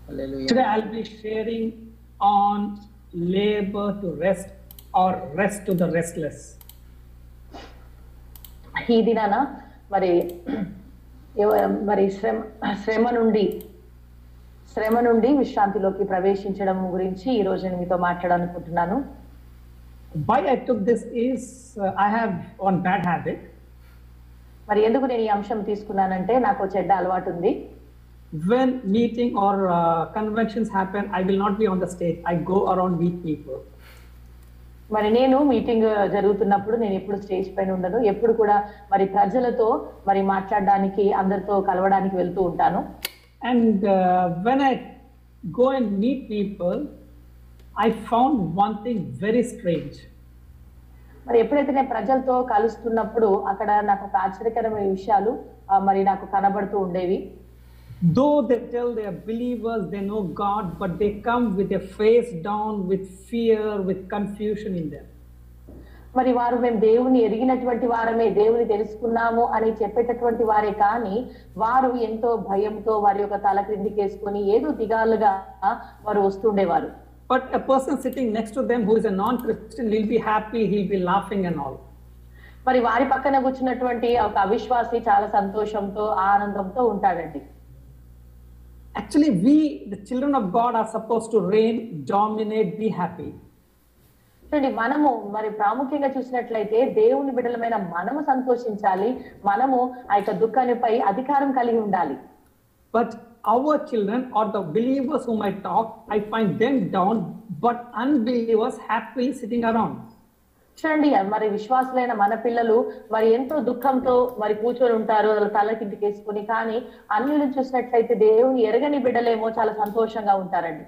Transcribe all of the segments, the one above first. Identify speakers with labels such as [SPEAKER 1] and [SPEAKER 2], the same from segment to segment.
[SPEAKER 1] Hallelujah.
[SPEAKER 2] Today I'll be sharing on labor to rest or rest to the restless.
[SPEAKER 3] ఈ దినాన మరి మరి శ్రమ నుండి విశ్రాంతిలోకి ప్రవేశించడం గురించి ఈ రోజు నేను మీతో మాట్లాడాలనుకుంటున్నాను.
[SPEAKER 2] Why I took this is I have one bad habit.
[SPEAKER 3] మరి ఎందుకు నేను ఈ అంశం తీసుకున్నానంటే నాకు చెడ్డ అలవాటు ఉంది.
[SPEAKER 2] When meeting or conventions happen, I will not be on the stage. I go around meet people.
[SPEAKER 3] మరి నేను మీటింగ్ జరుగుతున్నప్పుడు నేను ఎప్పుడు స్టేజ్ పైన ఉండను, ఎప్పుడు కూడా మరి ప్రజలతో మరి మాట్లాడడానికి అందరితో కలవడానికి వెళ్తూ ఉంటాను.
[SPEAKER 2] And when I go and meet people, I found one thing very strange.
[SPEAKER 3] మరి ఎప్పుడైతే నేను ప్రజలతో కలుస్తున్నప్పుడు అక్కడ నాకు ఒక ఆశ్చర్యకరమైన విషయాలు మరి నాకు కనబడుతూ ఉండేవి.
[SPEAKER 2] Though they tell they are believers, they know God, but they come with their face down, with fear, with confusion in them.
[SPEAKER 3] మరి వారు మేము దేవుని ఎరిగినటువంటి వారమే, దేవుని తెలుసుకున్నాము అని చెప్పేటటువంటి వారే, కానీ వారు ఎంతో భయంతో వారి యొక్క తల క్రిందికేసుకొని ఏదో దిగాలుగా వారు వస్తుండేవారు.
[SPEAKER 2] But a person sitting next to them who is a non-Christian will be happy, he'll be laughing and all.
[SPEAKER 3] మరి వారి పక్కన కూర్చున్నటువంటి ఒక అవిశ్వాసి చాలా సంతోషంతో ఆనందంతో ఉంటాడండి.
[SPEAKER 2] Actually, we, the children of God, are supposed to reign, dominate, be happy.
[SPEAKER 3] చూడండి, మనము మరి ప్రాముఖ్యంగా చూసినట్లయితే దేవుని బిడ్డలమైన మనము సంతోషించాలి, మనము ఆ యొక్క దుఃఖానిపై అధికారం కలిగి ఉండాలి.
[SPEAKER 2] But our children or the believers whom I talk, I find them down, but unbelievers happily sitting around.
[SPEAKER 3] చూడండి, మరి విశ్వాసులైన మన పిల్లలు మరి ఎంతో దుఃఖంతో మరి కూర్చొని ఉంటారు తల కిందికి వేసుకుని, కానీ అన్యులను చూసినట్లయితే దేవుని ఎరగని బిడ్డలేమో చాలా సంతోషంగా ఉంటారండి.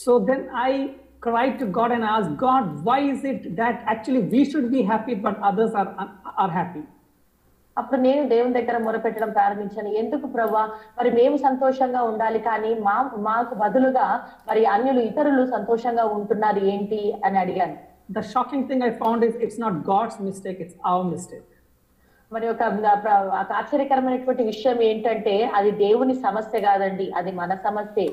[SPEAKER 2] So then I cried to God and asked God, why is it that actually we should be happy but others are happy?
[SPEAKER 3] అప్పుడు నేను దేవుని దగ్గర మొరపెట్టడం ప్రారంభించాను. ఎందుకు ప్రభువా, మరి మేము సంతోషంగా ఉండాలి, కానీ మాకు బదులుగా మరి అన్యులు ఇతరులు సంతోషంగా ఉంటున్నారు ఏంటి అని అడిగాను.
[SPEAKER 2] The shocking thing I found is it's not God's mistake, it's our mistake.
[SPEAKER 3] మరి ఒక ఆశ్చర్యకరమైనటువంటి విషయం ఏంటంటే అది దేవుని సమస్య కాదండి, అది మన సమస్యే.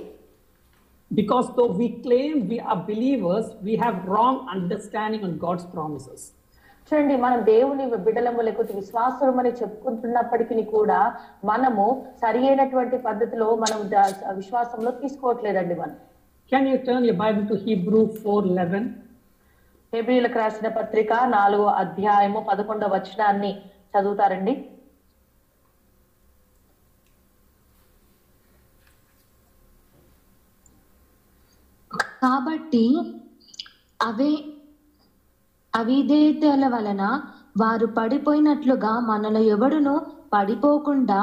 [SPEAKER 2] Because though we claim we are believers, we have wrong understanding on God's promises.
[SPEAKER 3] చూడండి, మనం దేవుని బిడ్డలము లేకపోతే విశ్వాసులమని చెప్పుకుంటున్నప్పటికీ కూడా మనము సరి అయినటువంటి పద్ధతిలో మనం విశ్వాసంలో తీసుకోవట్లేదండి. మనం
[SPEAKER 2] Can you turn your Bible to Hebrew 4:11?
[SPEAKER 3] హెబ్రీయులకు రాసిన పత్రిక 4వ అధ్యాయము 11వ వచనాన్ని చదువుతారండి.
[SPEAKER 4] కాబట్టి అవిధేయతల వలన వారు పడిపోయినట్లుగా మనలో ఎవడును పడిపోకుండా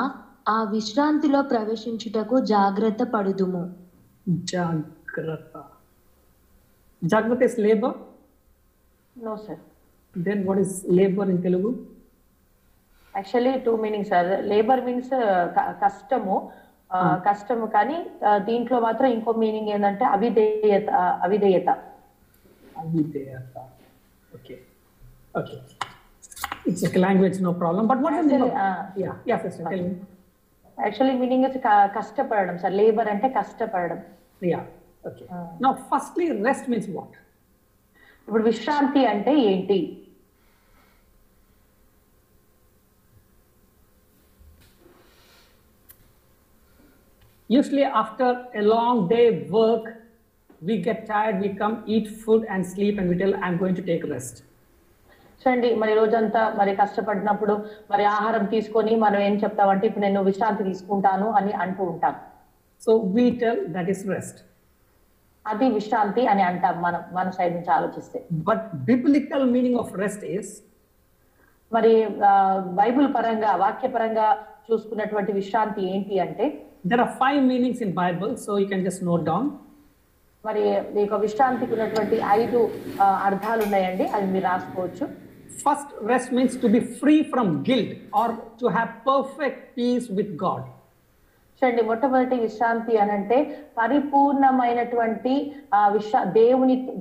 [SPEAKER 4] ఆ విశ్రాంతిలో ప్రవేశించుటకు జాగ్రత్త పడుదుము.
[SPEAKER 2] Jagrata is labor?
[SPEAKER 3] No sir.
[SPEAKER 2] Then what is labor in Telugu?
[SPEAKER 3] Actually two meanings sir. Labor means కష్టము, కష్టము, కానీ దీంట్లో మాత్రం ఇంకో మీనింగ్ ఏంటంటే అవిధేయత.
[SPEAKER 2] Okay. It's a language, no problem. But what is yeah, sister, tell me.
[SPEAKER 3] Actually meaning is కష్టపడడం sir. Labour అంటే కష్టపడడం.
[SPEAKER 2] Yeah, okay. Now firstly, rest means what?
[SPEAKER 3] ఇప్పుడు విశ్రాంతి అంటే ఏంటి?
[SPEAKER 2] Usually after a long day work, we get tired, we come eat food and sleep and we tell I'm going to take rest.
[SPEAKER 3] చూడండి, మరి రోజంతా మరి కష్టపడినప్పుడు మరి ఆహారం తీసుకొని మనం ఏం చెప్తామంటే ఇప్పుడు నేను విశ్రాంతి తీసుకుంటాను అని అంటూ ఉంటాం.
[SPEAKER 2] So we tell that is rest.
[SPEAKER 3] అది విశ్రాంతి అని అంటాం మన సైడ్ నుంచి ఆలోచిస్తే.
[SPEAKER 2] But biblical meaning of rest is,
[SPEAKER 3] మరి బైబిల్ పరంగా వాక్యపరంగా చూసుకున్నటువంటి విశ్రాంతి ఏంటి అంటే,
[SPEAKER 2] there are 5 meanings in Bible, so you can just note down.
[SPEAKER 3] మరి ఈ యొక్క విశ్రాంతికి ఉన్నటువంటి 5 అర్థాలు ఉన్నాయండి, అవి మీరు రాసుకోవచ్చు.
[SPEAKER 2] First, rest means to be free from guilt or to have perfect peace with God.
[SPEAKER 3] చూడండి, మొట్టమొదటి విశ్రాంతి అని అంటే పరిపూర్ణమైనటువంటి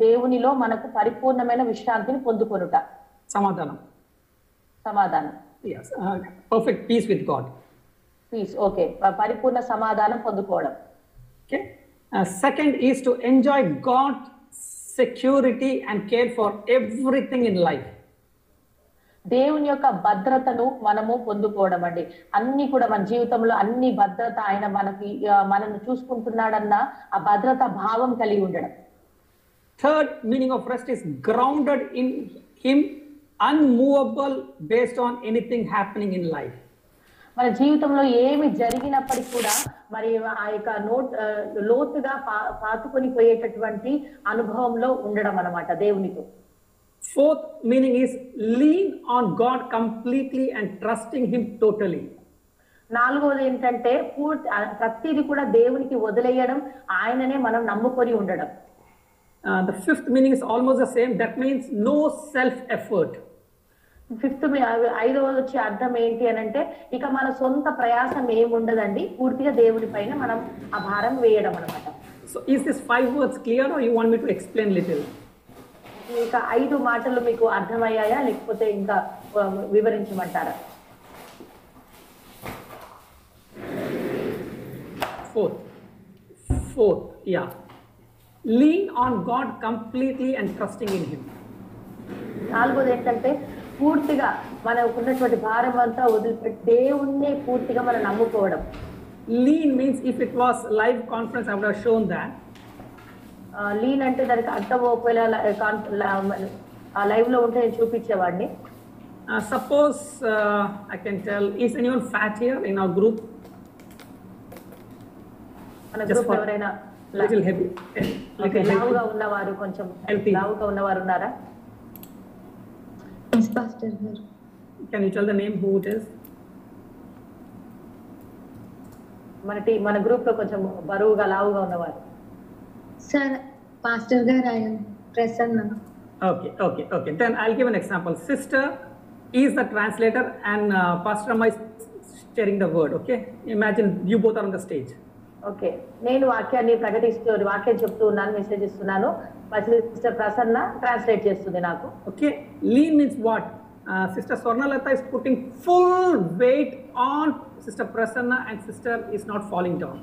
[SPEAKER 3] దేవునిలో మనకు పరిపూర్ణమైన విశ్రాంతిని పొందుకొనుట.
[SPEAKER 2] సమాధానం.
[SPEAKER 3] Yes,
[SPEAKER 2] perfect peace with God.
[SPEAKER 3] Peace, okay, పరిపూర్ణ సమాధానం పొందుకోవడం.
[SPEAKER 2] Okay. Second is to enjoy God's security and care for everything in life.
[SPEAKER 3] దేవుని యొక్క భద్రతను మనము పొందుకోవడం అండి. అన్ని కూడా మన జీవితంలో అన్ని భద్రత ఆయన మనల్ని చూసుకుంటున్నాడన్న ఆ భద్రత భావం కలిగి ఉండడం.
[SPEAKER 2] Third meaning of rest is grounded in Him, unmovable based on anything happening in life.
[SPEAKER 3] మన జీవితంలో ఏమి జరిగినప్పటికీ కూడా మరి ఆ యొక్క లోతుగా పాతుకొని పోయేటటువంటి అనుభవంలో ఉండడం అన్నమాట దేవునితో.
[SPEAKER 2] Fourth meaning is lean on God completely and trusting Him totally.
[SPEAKER 3] నాలుగవది ఏంటంటే ప్రతిదీ కూడా దేవునికి వదిలేయడం, ఆయననే మనం నమ్ముకొని ఉండడం.
[SPEAKER 2] The fifth meaning is almost the same. That means no self effort.
[SPEAKER 3] ఐదవది వచ్చే అర్థం ఏంటి అని అంటే ఇక మన సొంత ప్రయాసం ఏముండదండి, పూర్తిగా దేవుని పైన మనం ఆ భారం వేయడం అన్నమాట.
[SPEAKER 2] So is this 5 words clear or you want me to explain little?
[SPEAKER 3] ఇక 5 మాటలు మీకు అర్థమయ్యాయా లేకపోతే ఇంకా వివరించమంటారా?
[SPEAKER 2] Fourth, yeah. Lean on God completely and trusting in Him.
[SPEAKER 3] నాలుగోది ఏంటంటే పూర్తిగా మనకు ఉన్నటువంటి భారం అంతా వదిలిపెట్టి దేవుణ్ణి పూర్తిగా మనం నమ్ముకోవడం.
[SPEAKER 2] Lean means if it was live conference I would have shown that.
[SPEAKER 3] Lean అంటే దానికి అర్థం ఒకవేళ లైవ్ లో ఉంటే నేను చూపించేవాడిని.
[SPEAKER 2] Suppose I can tell, is anyone fat here in our group?
[SPEAKER 3] మన గ్రూప్ ఎవరైనా
[SPEAKER 2] little heavy,
[SPEAKER 3] లావుగా ఉన్నవారు, కొంచెం లావుగా ఉన్నవారు ఉన్నారా?
[SPEAKER 4] Yes, Pastor.
[SPEAKER 2] Can you tell the name who it is?
[SPEAKER 3] మన గ్రూప్ లో కొంచెం బరువుగా లావుగా ఉన్నవారు.
[SPEAKER 4] Sir, Pastor Gar, I am Prasanna.
[SPEAKER 2] Okay. Then I'll give an example. Sister is the translator and Pastor Amma is sharing the word. Okay, imagine you both are on the stage.
[SPEAKER 3] Okay, నేను వాక్యాన్ని ప్రకటిస్తూ వాక్యం చెప్తూ ఉన్నాను, message ఇస్తున్నాను. మా sister Prasanna translate చేస్తుంది నాకు.
[SPEAKER 2] Okay, lean means what? Sister Swarnalatha is putting full weight on Sister Prasanna and sister is not falling down.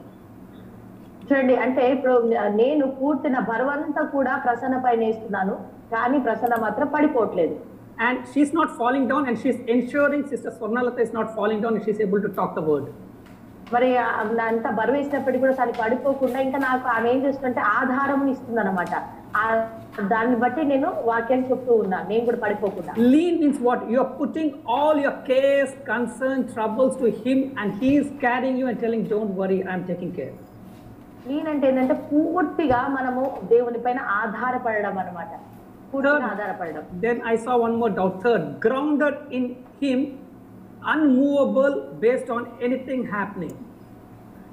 [SPEAKER 3] చూడండి, అంటే ఇప్పుడు నేను పూర్తి నా బరువంతా కూడా ప్రసన్న పైన వేస్తున్నాను, కానీ ప్రసన్న మాత్రం పడిపోవట్లేదు.
[SPEAKER 2] And she's not falling down and she's ensuring Sister Swarnalatha is not falling down and she's able to talk the word.
[SPEAKER 3] మరి అంత బరువు వేసినప్పటికీ కూడా తను పడిపోకుండా ఇంకా నాకు ఆమె ఏం చేస్తుంటే ఆధారం ఇస్తుంది అనమాట. దాన్ని బట్టి నేను వాక్యాన్ని చెప్తూ ఉన్నా, నేను కూడా పడిపోకుండా.
[SPEAKER 2] Lean means what? You are putting all your cares, concerns, troubles to Him and He is carrying you and telling, don't worry, I am taking care.
[SPEAKER 3] Lean అంటే ఏంటంటే పూర్తిగా మనము దేవుని పైన ఆధారపడడం అనమాట, పూర్తిగా ఆధారపడడం.
[SPEAKER 2] Then I saw one more doubt. Third, grounded in Him, unmovable based on anything happening.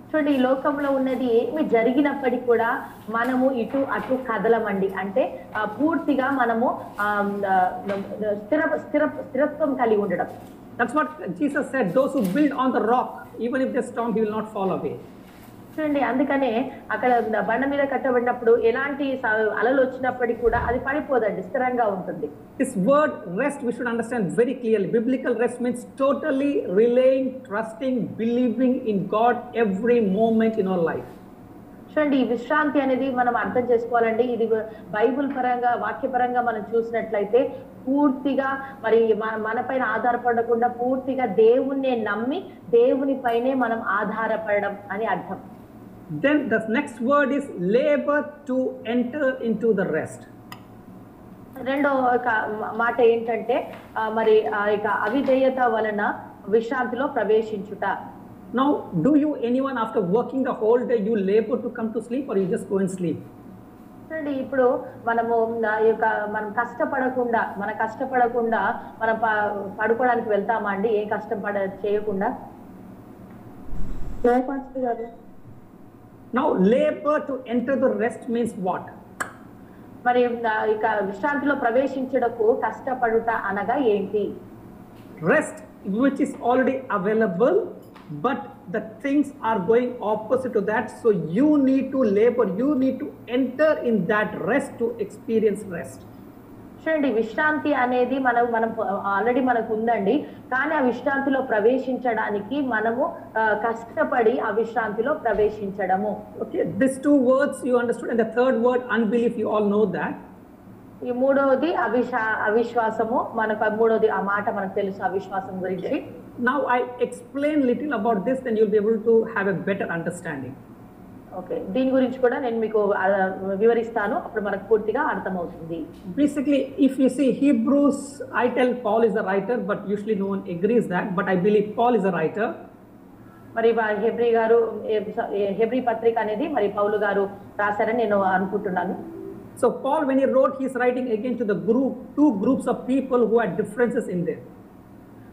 [SPEAKER 3] చూడండి, ఈ లోకంలో ఉన్నది ఏమి జరిగినప్పటికీ కూడా మనము ఇటు అటు కదలమండి. అంటే పూర్తిగా మనము స్థిరత్వం కలిగి ఉండడం.
[SPEAKER 2] That's what Jesus said. Those who build on the rock, even if they storm, He will not fall away.
[SPEAKER 3] చూడండి, అందుకనే అక్కడ బండ మీద కట్టబడినప్పుడు ఎలాంటి అలలు వచ్చినప్పటికీ కూడా అది పడిపోదండి, స్థిరంగా ఉంటుంది.
[SPEAKER 2] This word rest we should understand very clearly. Biblical rest means totally relying, trusting, believing in God every moment in our life.
[SPEAKER 3] చూడండి, ఈ విశ్రాంతి అనేది మనం అర్థం చేసుకోవాలండి. ఇది బైబుల్ పరంగా, వాక్యపరంగా మనం చూసినట్లయితే పూర్తిగా మరి మన పైన ఆధారపడకుండా పూర్తిగా దేవుణ్ణి నమ్మి దేవుని పైనే మనం ఆధారపడడం అని అర్థం.
[SPEAKER 2] Then the next word is labor to enter into the rest.
[SPEAKER 3] రెండో మాట ఏంటంటే మరి ఇక అవిధేయత వలన విశ్రాంతిలో ప్రవేశించుట.
[SPEAKER 2] Now, do you anyone after working the whole day you labor to come to sleep or you just go and sleep?
[SPEAKER 3] చూడండి, ఇప్పుడు మనము మనం కష్టపడకుండా మనం పడుకోవడానికి వెళ్తామా అండి, ఏ కష్టం చేయకుండా?
[SPEAKER 2] Now, labor to enter the rest means what?
[SPEAKER 3] మరి ఇక విశ్రాంతిలో ప్రవేశించుటకు కష్టపడుట అనగా ఏంటి?
[SPEAKER 2] Rest which is already available, but the things are going opposite to that, so you need to labor, you need to enter in that rest to experience rest.
[SPEAKER 3] చూడండి, విశ్రాంతి అనేది మనం already మనకు ఉందండి. కానీ ఆ విశ్రాంతిలో ప్రవేశించడానికి మనము కష్టపడి ఆ విశ్రాంతిలో ప్రవేశించడము.
[SPEAKER 2] Okay, these two words you understood, and the third word, unbelief, you all know that.
[SPEAKER 3] ఈ మూడవది అవిశ్వాసము. మనకు మూడవది ఆ మాట మనకు తెలుసు అవిశ్వాసం గురించి.
[SPEAKER 2] Now I explain little about this, then you'll be able to have a better understanding.
[SPEAKER 3] Okay, దీని గురించి కూడా నేను మీకు వివరిస్తాను, అప్పుడు మనకు పూర్తిగా అర్థమవుతుంది.
[SPEAKER 2] Basically, if you see Hebrews, I tell Paul is the writer, but usually no one agrees that, but I believe Paul is the writer.
[SPEAKER 3] మరి హెబ్రీ పత్రిక అనేది మరి పౌలు గారు రాశారని నేను అనుకుంటున్నాను.
[SPEAKER 2] So Paul, when he wrote, he's writing again to the two groups of people who had differences in them.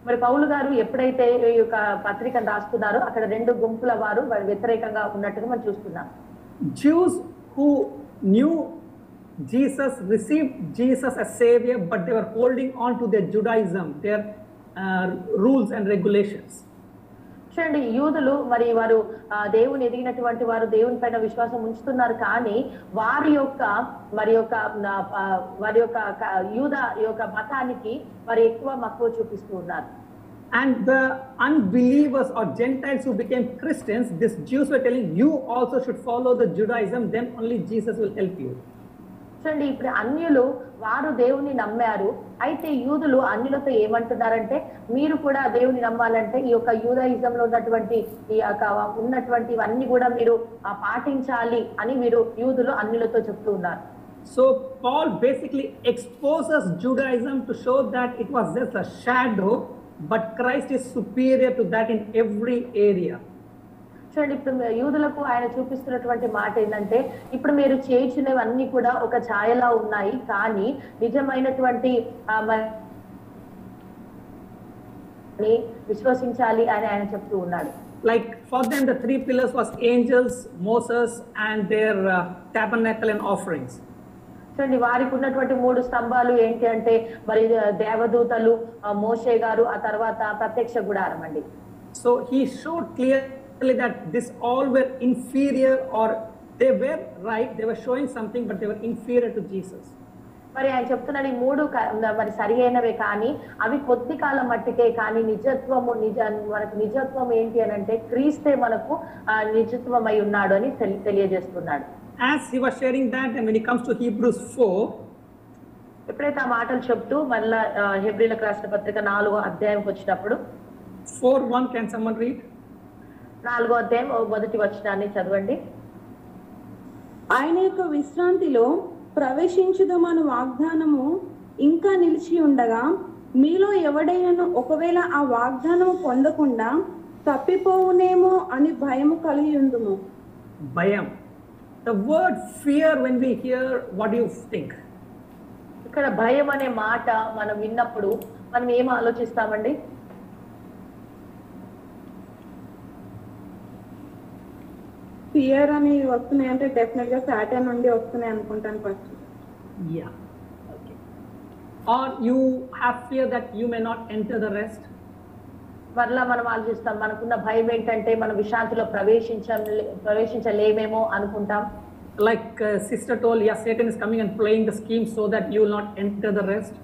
[SPEAKER 3] మరి పౌలు గారు ఎప్పుడైతే ఈ యొక్క పత్రికను రాస్తున్నారో అక్కడ రెండు గుంపుల వారు వ్యతిరేకంగా ఉన్నట్టుగా మనం చూస్తున్నాం.
[SPEAKER 2] Jews who knew Jesus, received Jesus as Savior, but they were holding on to their Judaism, their rules and regulations.
[SPEAKER 3] చూడండి, యూదులు మరి వారు దేవుని ఎదిగినటువంటి వారు దేవుని పైన విశ్వాసం ఉంచుతున్నారు, కానీ వారి యొక్క యూద యొక్క మతానికి మరి ఎక్కువ మక్కువ చూపిస్తూ ఉన్నారు.
[SPEAKER 2] And the unbelievers or Gentiles who became Christians, these Jews were telling, you also should follow the Judaism, then only Jesus will help you.
[SPEAKER 3] చూడండి, ఇప్పుడు అన్యులు వారు దేవుని నమ్మారు, అయితే యూదులు అన్యులతో ఏమంటున్నారంటే మీరు కూడా దేవుని నమ్మాలంటే ఈ యొక్క యూదాయిజంలో ఉన్నటువంటివన్నీ కూడా మీరు పాటించాలి అని మీరు యూదులు అన్యులతో చెప్తూ ఉన్నారు.
[SPEAKER 2] So Paul basically exposes Judaism to show that it was just a shadow, but Christ is superior to that in every area.
[SPEAKER 3] చూడండి, ఇప్పుడు యూదులకు ఆయన చూపిస్తున్నటువంటి మాట ఏంటంటే ఇప్పుడు మీరు చేయించినవన్నీ కూడా ఒక ఛాయలా ఉన్నాయి, కానీ నిజమైనటువంటి విశ్వసించాలి అని ఆయన చెప్తూ ఉన్నాడు.
[SPEAKER 2] Like for them the three pillars was angels, Moses and their tabernacle and offerings.
[SPEAKER 3] చూడండి, వారికి ఉన్నటువంటి మూడు స్తంభాలు ఏంటి అంటే మరి దేవదూతలు, మోషే గారు, ఆ తర్వాత ప్రత్యక్ష గుడారం అండి.
[SPEAKER 2] So he showed clearly that this all were inferior, or they were right, they were showing something, but they were inferior to Jesus.
[SPEAKER 3] మరి ఆయన చెప్తున్నాడు ఈ మూడు మరి సరి అయినవే, కానీ అవి కొద్ది కాలం మట్టికే, కానీ మనకు నిజత్వం ఏంటి అని అంటే క్రీస్తే మనకు నిజత్వం అయి ఉన్నాడు అని తెలియజేస్తున్నాడు.
[SPEAKER 2] As he was sharing that, and when he comes to Hebrews 4,
[SPEAKER 3] ఎప్పుడైతే ఆ మాటలు చెప్తూ మళ్ళా హెబ్రీలకు రాసిన పత్రిక 4వ అధ్యాయంకి వచ్చినప్పుడు
[SPEAKER 2] 4:1, can someone read?
[SPEAKER 3] 4వ అధ్యాయం మొదటి వచనాన్ని చదవండి.
[SPEAKER 1] ఆయన యొక్క విశ్రాంతిలో ప్రవేశించుదామను వాగ్దానము ఇంకా నిలిచి ఉండగా మీలో ఎవడైనను ఒకవేళ ఆ వాగ్దానము పొందకుండా తప్పిపోవునేమో అని భయము కలిగి ఉందుము.
[SPEAKER 2] Bayam. The word fear, when we hear, what do you think?
[SPEAKER 3] ఇక్కడ భయం అనే మాట మనం విన్నప్పుడు మనం ఏం ఆలోచిస్తామండి?
[SPEAKER 1] ఫియర్ అని వస్తున్నాయి అంటే డెఫినెట్ గా సాటన్ నుండి వస్తున్నాయి అనుకుంటాను first.
[SPEAKER 2] Yeah. Okay. Or you have fear that you may not enter the rest.
[SPEAKER 3] మరలా మనం ఆలోచిస్తాం, మనకున్న భయం ఏంటంటే మనం విశ్రాంతిలో ప్రవేశించలేమేమో అనుకుంటాం.
[SPEAKER 2] Like sister told, yeah, Satan is coming and playing the scheme so that you will not enter the rest.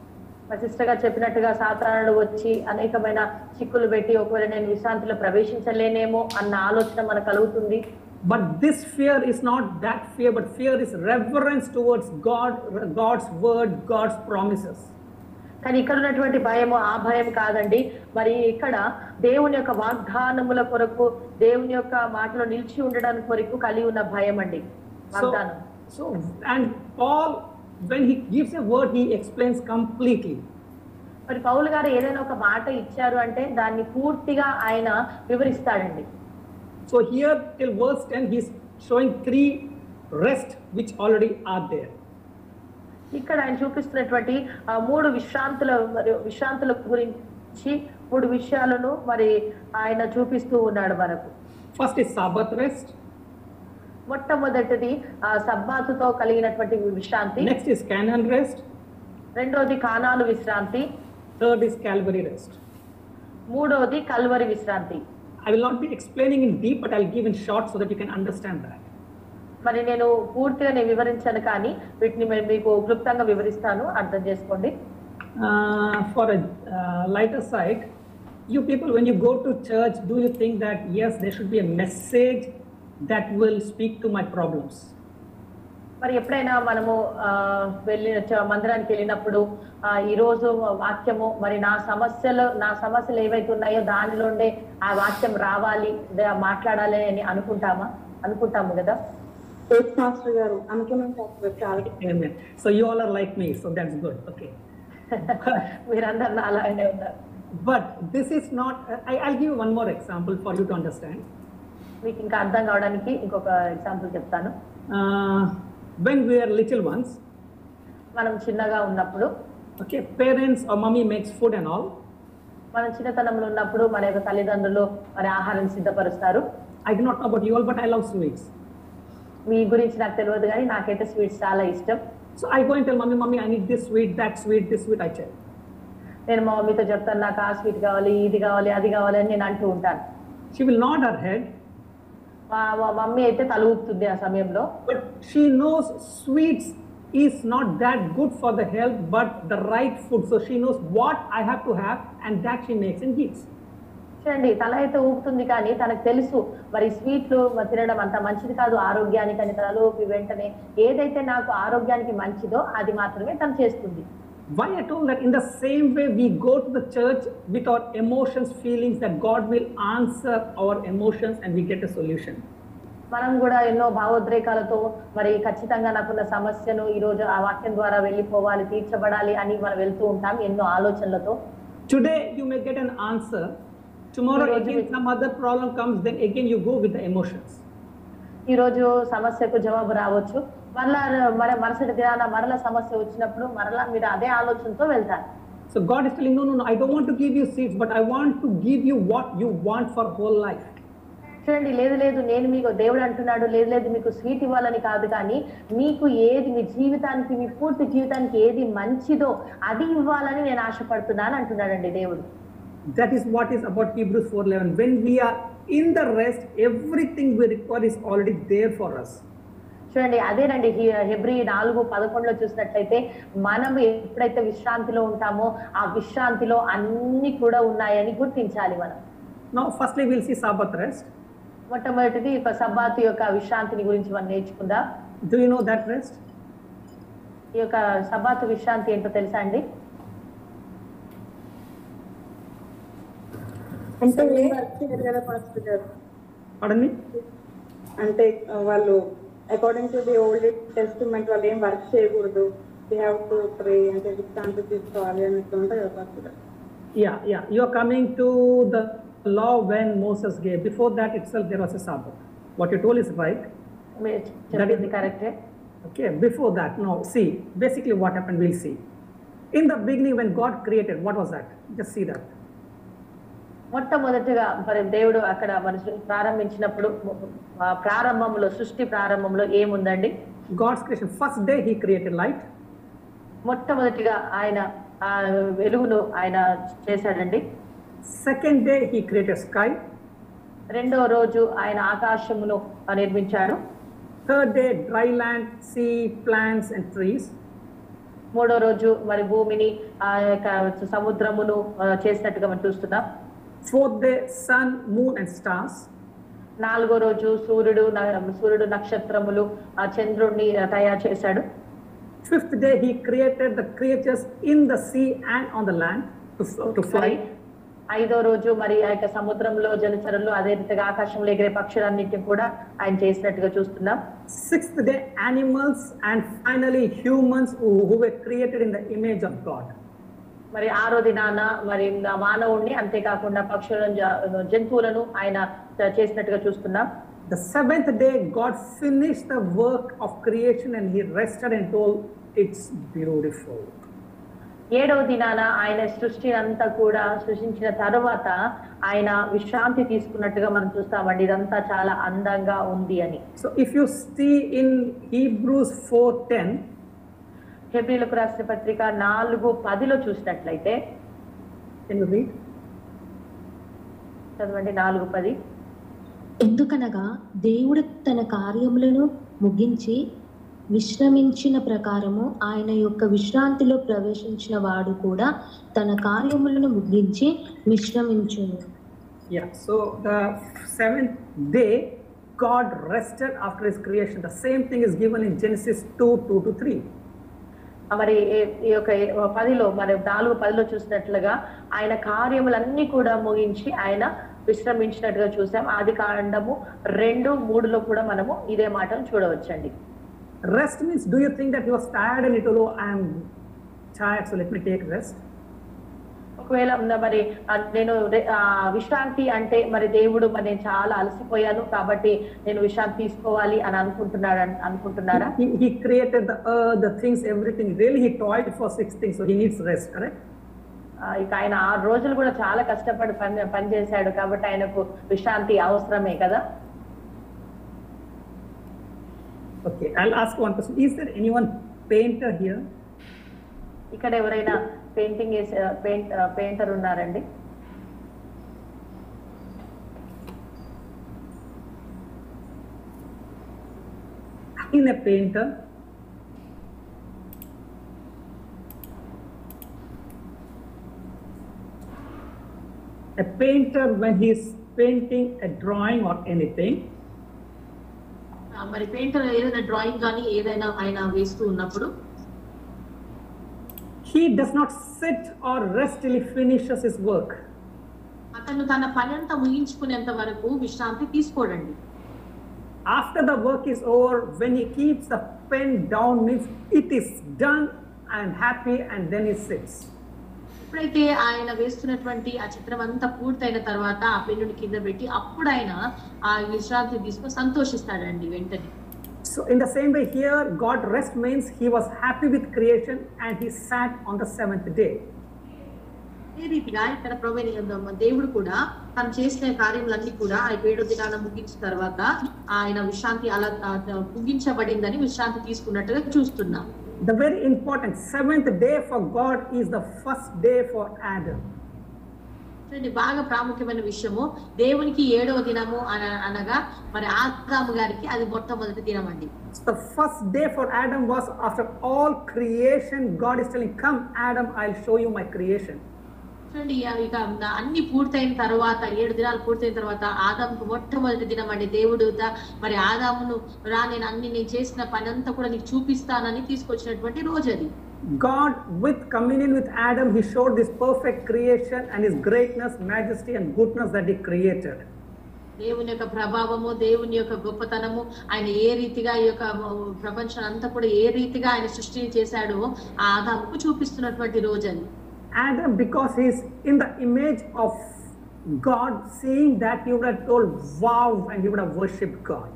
[SPEAKER 3] మా sister గారు చెప్పినట్టుగా సాతానుడు వచ్చి అనేకమైన చిక్కులు పెట్టి ఒకవేళ నేను విశ్రాంతిలో ప్రవేశించలేనేమో అన్న ఆలోచన మనకు కలుగుతుంది.
[SPEAKER 2] But this fear is not that fear, but fear is reverence towards God, God's word, God's promises.
[SPEAKER 3] కానీ ఇక్కడ ఉన్నటువంటి భయము ఆ భయం కాదండి. మరి ఇక్కడ దేవుని యొక్క వాగ్దానముల కొరకు, దేవుని యొక్క మాటలో నిలిచి ఉండడానికి కొరకు కలిగి ఉన్న భయం అండి, వాగ్దానం.
[SPEAKER 2] So and Paul, when he gives a word, he explains completely.
[SPEAKER 3] మరి పౌలు గారు ఏదైనా ఒక మాట ఇచ్చారు అంటే దాన్ని పూర్తిగా ఆయన వివరిస్తాడండి.
[SPEAKER 2] So here till verse 10, he's showing 3 rest which already are there.
[SPEAKER 3] ఇక్కడ ఆయన చూపిస్తున్నటువంటి 3 విశ్రాంతుల గురించి 3 విషయాలను మరి ఆయన చూపిస్తూ ఉన్నాడు మనకు.
[SPEAKER 2] First is Sabbath rest.
[SPEAKER 3] మొట్టమొదటిది సబ్బాతుతో కలిగినటువంటి విశ్రాంతి.
[SPEAKER 2] Next is Canaan rest.
[SPEAKER 3] రెండోది కానాను విశ్రాంతి.
[SPEAKER 2] Third is Calvary rest.
[SPEAKER 3] మూడోది కల్వరి విశ్రాంతి.
[SPEAKER 2] I will not be explaining in deep, but I'll give in short so that you can understand that.
[SPEAKER 3] మరి నేను పూర్తిగా నేను వివరించాను, కానీ వీటిని మీకు క్లుప్తంగా వివరిస్తాను, అర్థం చేసుకోండి.
[SPEAKER 2] For a lighter side, you people, when you go to church, do you think that yes, there should be a message that will speak to my problems?
[SPEAKER 3] మరి ఎప్పుడైనా మనము మందిరానికి వెళ్ళినప్పుడు ఈ రోజు వాక్యము మరి నా సమస్యలు ఏవైతే ఉన్నాయో దానిలోనే ఆ వాక్యం రావాలి, మాట్లాడాలి అని అనుకుంటాము కదా.
[SPEAKER 1] మాస్టర్ గారు అనుకున్నాం చాలా.
[SPEAKER 2] So you all are like me, so that's good. Okay.
[SPEAKER 3] మీరందరూ అలాగే ఉన్నారు.
[SPEAKER 2] But this is not, I'll give you one more example for you to understand.
[SPEAKER 3] మీకు ఇంకా అర్థం కావడానికి ఇంకొక ఎగ్జాంపుల్ చెప్తాను.
[SPEAKER 2] When we are little ones,
[SPEAKER 3] మనం చిన్నగా ఉన్నప్పుడు,
[SPEAKER 2] okay, parents or mommy makes food and all.
[SPEAKER 3] మనం చిన్నతనంలో ఉన్నప్పుడు మన యొక్క తల్లిదండ్రులు మరి ఆహారం సిద్ధపరుస్తారు.
[SPEAKER 2] I do not know about you all, but I love sweets.
[SPEAKER 3] మీ గురించి నాకు తెలియదు, కానీ నాకైతే స్వీట్స్ చాలా ఇష్టం.
[SPEAKER 2] So I go and tell mommy, I need this sweet, that sweet, this sweet, I tell.
[SPEAKER 3] నేను మా మమ్మీతో చెప్తాను, నాకు ఆ స్వీట్ కావాలి, ఇది కావాలి, అది కావాలి అని నేను అంటూ ఉంటాను.
[SPEAKER 2] She will nod her head.
[SPEAKER 3] మా మమ్మీ అయితే తల ఊపుతుంది ఆ సమయంలో.
[SPEAKER 2] But she knows sweets is not that good for the health, but the right food. So she knows what I have to have, and that she makes and gives.
[SPEAKER 3] చూడండి, తల అయితే ఊపుతుంది, కానీ తనకు తెలుసు మరి స్వీట్లు తినడం అంత మంచిది కాదు ఆరోగ్యానికి అని. తల ఊపి వెంటనే ఏదైతే నాకు ఆరోగ్యానికి మంచిదో అది మాత్రమే తను చేస్తుంది.
[SPEAKER 2] Why I told that in the same way we go to the church with our emotions, feelings, that God will answer our emotions and we get a solution.
[SPEAKER 3] మనం కూడా ఎన్నో భావోద్రేకాలతో మరి ఖచ్చితంగా నాకున్న సమస్యను ఈ రోజు ఆ వాక్యం ద్వారా వెళ్ళిపోవాలి, తీర్చబడాలి అని మనం వెళ్తూ ఉంటాం ఎన్నో ఆలోచనలతో.
[SPEAKER 2] Today you may get an answer, tomorrow again some other problem comes, then again you go with the emotions.
[SPEAKER 3] ఈ రోజు సమస్యకు జవాబు రావచ్చు, మరుసటి దినాన మరల సమస్య వచ్చినప్పుడు మరలా మీరు అదే ఆలోచనతో వెళ్తారు.
[SPEAKER 2] So God is telling, no, I don't want to give you seeds, but I want to give you what you want for whole life.
[SPEAKER 3] చూడండి, లేదు నేను మీకు దేవుడు అంటున్నాడు, లేదు మీకు స్వీట్ ఇవ్వాలని కాదు, కానీ మీకు ఏది మీ జీవితానికి, మీ పూర్తి జీవితానికి ఏది మంచిదో అది ఇవ్వాలని నేను ఆశపడుతున్నాను అంటున్నాడండి దేవుడు.
[SPEAKER 2] That is what is about Hebrews 4:11. When we are in the rest, everything we require is already there for us.
[SPEAKER 3] చూడండి, అదేనండి హెబ్రీ 4:11 చూసినట్లయితే మనం ఎప్పుడైతే విశ్రాంతిలో ఉంటామో ఆ విశ్రాంతిలో అన్ని కూడా ఉన్నాయని గుర్తించాలి మనం.
[SPEAKER 2] Now firstly we'll see Sabbath rest.
[SPEAKER 3] మొట్టమొదటిది సబ్బాతు యొక్క విశ్రాంతిని గురించి మనం నేర్చుకుందాం.
[SPEAKER 2] Do you know that rest?
[SPEAKER 3] ఈ యొక్క సబ్బాతు విశ్రాంతి ఏంటో తెలుసా అండి?
[SPEAKER 1] అంటే కదా పాస్టర్ గారు.
[SPEAKER 2] Pardon me?
[SPEAKER 1] అంటే వాళ్ళు according to the old testament వాళ్ళు ఏం వర్క్ చేయకూడదు, దే హ్యావ్ టు ప్రే, అంటే విశ్రాంతి తీసుకోవాలి అని ఉంటుంది కదా పాస్టర్ గారు.
[SPEAKER 2] Yeah, you are coming to the law when Moses gave. Before that itself there was a Sabbath. What you told is right.
[SPEAKER 3] That is correct.
[SPEAKER 2] Okay, before that, no, see, basically what happened, we'll see. In the beginning when God created, what was that? Just see that.
[SPEAKER 3] మొట్టమొదటిగా మరి దేవుడు అక్కడ మనుషులు ప్రారంభించినప్పుడు ప్రారంభంలో, సృష్టి ప్రారంభంలో ఏముందండి?
[SPEAKER 2] God's creation, first day he created light.
[SPEAKER 3] మొట్టమొదటిగా ఆయన వెలుగును ఆయన చేశాడండి.
[SPEAKER 2] Second day he created sky.
[SPEAKER 3] రెండో రోజు ఆయన ఆకాశమును నిర్మించాడు.
[SPEAKER 2] Third day dry land, sea, plants and trees.
[SPEAKER 3] మూడో రోజు మరి భూమిని సముద్రమును చేసినట్టుగా మనం చూస్తున్నాం.
[SPEAKER 2] Fourth day sun, moon and stars.
[SPEAKER 3] నాలుగో రోజు సూర్యుడు నక్షత్రములు చంద్రుడిని తయారు చేశాడు.
[SPEAKER 2] Fifth day he created the creatures in the sea and on the land to fly.
[SPEAKER 3] ఐదో రోజు మరి ఆ యొక్క సముద్రంలో జలచరులు, అదే రీతిగా ఆకాశంలో ఎగిరే పక్షులన్నిటిని కూడా ఆయన చేసినట్టుగా చూస్తున్నాం.
[SPEAKER 2] Sixth day animals and finally humans who were created in the image of God.
[SPEAKER 3] మరి ఆరో దినాన మరి మానవుణ్ణి, అంతేకాకుండా పక్షులను, జంతువులను ఆయన చేసినట్టుగా చూస్తున్నాం.
[SPEAKER 2] The seventh day God finished the work of creation and he rested and told it's beautiful.
[SPEAKER 3] ఏడవ దినాన ఆయన సృష్టి అంతా కూడా సృష్టించిన తరువాత ఆయన విశ్రాంతి తీసుకున్నట్టుగా మనం చూస్తామండి. ఇదంతా చాలా అందంగా ఉంది అని.
[SPEAKER 2] So if you see in Hebrews 4:10,
[SPEAKER 3] హెబ్రీలకు రాసిన పత్రిక 4:10 చూసినట్లయితే,
[SPEAKER 2] can you read?
[SPEAKER 3] చదవండి 4:10.
[SPEAKER 4] ఎందుకనగా దేవుడు తన కార్యములను ముగించి విశ్రమించిన ప్రకారము ఆయన యొక్క విశ్రాంతిలో ప్రవేశించిన వాడు కూడా తన కార్యములను ముగించి విశ్రమించును.
[SPEAKER 2] Yeah, so the seventh day God rested after his creation. The same thing is given in Genesis 2:2-3.
[SPEAKER 3] మరి ఈ యొక్క 10లో మరి 4:10లో చూసినట్లుగా ఆయన కార్యములన్నీ కూడా ముగించి ఆయన విశ్రమించినట్టుగా చూసాం. ఆదికాండము 2:3లో కూడా మనము ఇదే మాటను చూడవచ్చండి.
[SPEAKER 2] Rest means, do you think that you are tired and you told, oh, I am tired, so let me take rest?
[SPEAKER 3] ఒకవేళ మరి నేను విశ్రాంతి అంటే మరి దేవుడు మరి నేను చాలా అలసిపోయాను కాబట్టి నేను విశ్రాంతి తీసుకోవాలి అని అనుకుంటున్నారా?
[SPEAKER 2] He created the earth, the things, everything. Really, he toiled for 6 things, so he needs rest, correct?
[SPEAKER 3] ఇక ఆయన 6 రోజులు కూడా చాలా కష్టపడి పని చేశాడు కాబట్టి ఆయనకు విశ్రాంతి అవసరమే కదా.
[SPEAKER 2] Okay, I'll ask one question. Is there anyone painter here?
[SPEAKER 3] ఇక్కడ ఎవరైనా పెయింటింగ్ పెయింటర్ ఉన్నారండి?
[SPEAKER 2] In a painter, when he is painting a drawing or anything,
[SPEAKER 3] మరి పెయింటర్ ఏదైనా డ్రాయింగ్ కానీ ఏదైనా ఆయన వేస్తూ ఉన్నప్పుడు
[SPEAKER 2] he does not sit or rest till he finishes his work.
[SPEAKER 3] అతను తన పని అంతా ముగించుకునేంత వరకు విశ్రాంతి తీసుకోడండి.
[SPEAKER 2] After the work is over, when he keeps the pen down, means it is done, I am happy, and then he sits.
[SPEAKER 3] ఎప్పుడైతే ఆయన వేస్తున్నటువంటి ఆ చిత్రం అంతా పూర్తయిన తర్వాత ఆ పెన్నుని కింద పెట్టి అప్పుడు ఆయన ఆ విశ్రాంతి తీసుకొని సంతోషిస్తాడండి వెంటనే.
[SPEAKER 2] So in the same way here, God rest means he was happy with creation and he sat on the 7th day.
[SPEAKER 3] ఈ రీతిగా ఇక్కడ దేవుడు కూడా తను చేసిన కార్యములన్నీ కూడా ఆ 7వ దినాన ముగించిన తర్వాత ఆయన విశ్రాంతి అలా ముగించబడిందని విశ్రాంతి తీసుకున్నట్టుగా చూస్తున్నాం.
[SPEAKER 2] The very important 7th day for God is the first day for Adam.
[SPEAKER 3] చూడండి, బాగా ప్రాముఖ్యమైన విషయము దేవునికి 7వ దినము అనగా మరి ఆదాము గారికి అది మొట్టమొదటి దినం అండి.
[SPEAKER 2] The first day for Adam was after all creation. God is telling, come Adam, I'll show you my creation.
[SPEAKER 3] చూడండి, ఇక అన్ని పూర్తయిన తర్వాత 7 దినాలు పూర్తయిన తర్వాత ఆదాముకు మొట్టమొదటి దినం అండి. దేవుడు మరి ఆదామును రా, నేను చేసిన పని అంతా కూడా నీకు చూపిస్తానని తీసుకొచ్చినటువంటి రోజు అది.
[SPEAKER 2] God, with communion with Adam, he showed this perfect creation and his greatness, majesty and goodness that he created.
[SPEAKER 3] దేవుని యొక్క ప్రభావము, దేవుని యొక్క గొప్పతనము, ఆయన ఏ రీతిగా ఈ యొక్క ప్రపంచం అంతా కూడా ఏ రీతిగా ఆయన సృష్టిని చేశాడో ఆ ఆదాముకు చూపిస్తున్నటువంటి రోజు అది.
[SPEAKER 2] Adam, because he is in the image of God, seeing that he would have told wow and he would have worshipped God.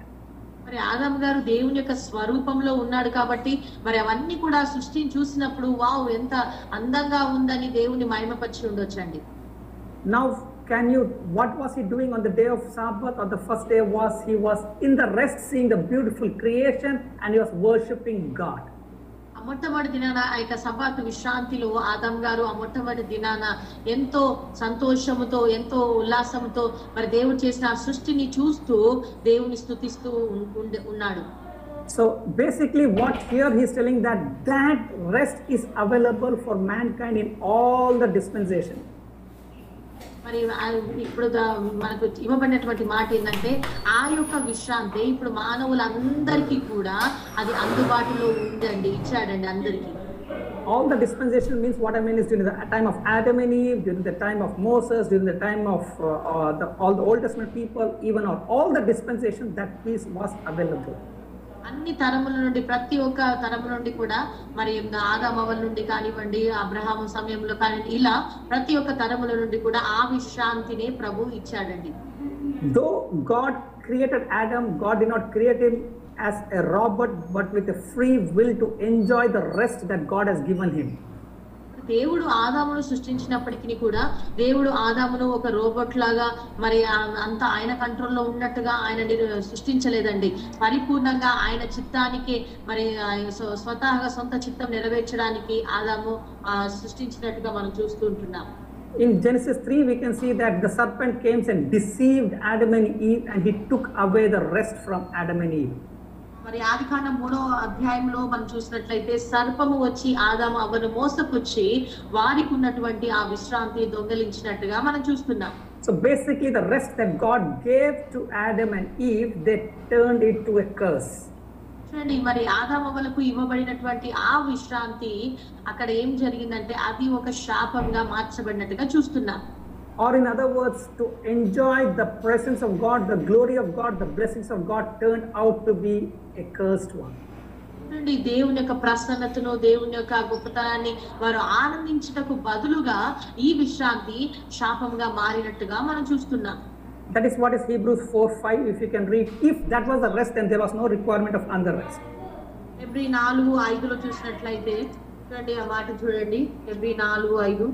[SPEAKER 3] మరి ఆదాము గారు దేవుని యొక్క స్వరూపంలో ఉన్నాడు కాబట్టి మరి అవన్నీ కూడా సృష్టిని చూసినప్పుడు వావ్ ఎంత అందంగా ఉందని దేవుని మహిమపరిచి ఉండొచ్చండి.
[SPEAKER 2] Now what was he doing on the day of Sabbath, or the first day? He was in the rest, seeing the beautiful creation, and he was worshipping God.
[SPEAKER 3] ఆ మొట్టమొదటి దినాన ఆ యొక్క సబ్బాతు విశ్రాంతిలో ఆదాం గారు ఆ మొట్టమొదటి దినాన ఎంతో సంతోషముతో ఎంతో ఉల్లాసంతో మరి దేవుడు చేసిన ఆ సృష్టిని చూస్తూ దేవుని స్తుతిస్తూ ఉన్నాడు.
[SPEAKER 2] So basically what here he is telling that rest is available for mankind in all the dispensation.
[SPEAKER 3] మరి ఇప్పుడు మనకు ఇవ్వబడినటువంటి మాట ఏంటంటే ఆ యొక్క విశ్రాంతి ఇప్పుడు మానవులందరికీ కూడా అది అందుబాటులో ఉందండి, ఇచ్చాడండి అందరికీ.
[SPEAKER 2] All the dispensation means, what I mean is, during the time of Adam and Eve, during the time of Moses, during the time of all the Old Testament people, even all the dispensation, that peace was available.
[SPEAKER 3] అన్ని తరముల నుండి ప్రతి ఒక్క తరము నుండి కూడా మరి ఆదామవల నుండి కానివ్వండి, అబ్రహాము సమయంలో కానివ్వండి, ఇలా ప్రతి ఒక్క తరముల నుండి కూడా ఆ విశ్రాంతిని ప్రభు ఇచ్చాడండి.
[SPEAKER 2] Though God created Adam, God did not create him as a robot, but with a free will to enjoy the rest that God has given him.
[SPEAKER 3] దేవుడు ఆదామును సృష్టించినప్పటికీ కూడా దేవుడు ఆదామును ఒక రోబోట్ లాగా మరి అంత ఆయన కంట్రోల్లో ఉన్నట్టుగా ఆయన సృష్టించలేదండి. పరిపూర్ణంగా ఆయన చిత్తానికి మరి స్వతహాగా సొంత చిత్తం నెరవేర్చడానికి ఆదాము సృష్టించినట్టుగా మనం చూస్తూ ఉంటున్నాం.
[SPEAKER 2] In Genesis 3 we can see that the serpent came and deceived Adam and Eve, and he took away the rest from Adam and Eve.
[SPEAKER 3] మరి ఆదికాండం 3వ అధ్యాయంలో మనం చూసినట్లయితే సర్పము వచ్చి ఆదాము అవ్వను మోసపుచ్చి వారికి ఉన్నటువంటి ఆ విశ్రాంతి దొంగలించినట్టుగా మనం చూస్తున్నాం.
[SPEAKER 2] So basically the rest that God gave to Adam and Eve, they turned it to a curse.
[SPEAKER 3] చూడండి, మరి ఆదాము అవ్వలకు ఇవ్వబడినటువంటి ఆ విశ్రాంతి అక్కడ ఏం జరిగిందంటే అది ఒక శాపంగా మార్చబడినట్టుగా చూస్తున్నాం.
[SPEAKER 2] Or in other words, to enjoy the presence of God, the glory of God, the blessings of God turned out to be a cursed one.
[SPEAKER 3] చూడండి, దేవుని యొక్క ప్రసన్నతను, దేవుని యొక్క గొప్పతనాన్ని వారు ఆనందించుటకు బదులుగా ఈ విశ్రాంతి శాపంగా మారినట్టుగా మనం చూస్తున్నాం.
[SPEAKER 2] That is what is Hebrews 4:5. If you can read, if that was the rest, then there was no requirement of another rest.
[SPEAKER 3] హెబ్రీ 4:5లో చూసినట్లయితే చూడండి, ఆ మాట చూడండి. హెబ్రీ 4:5.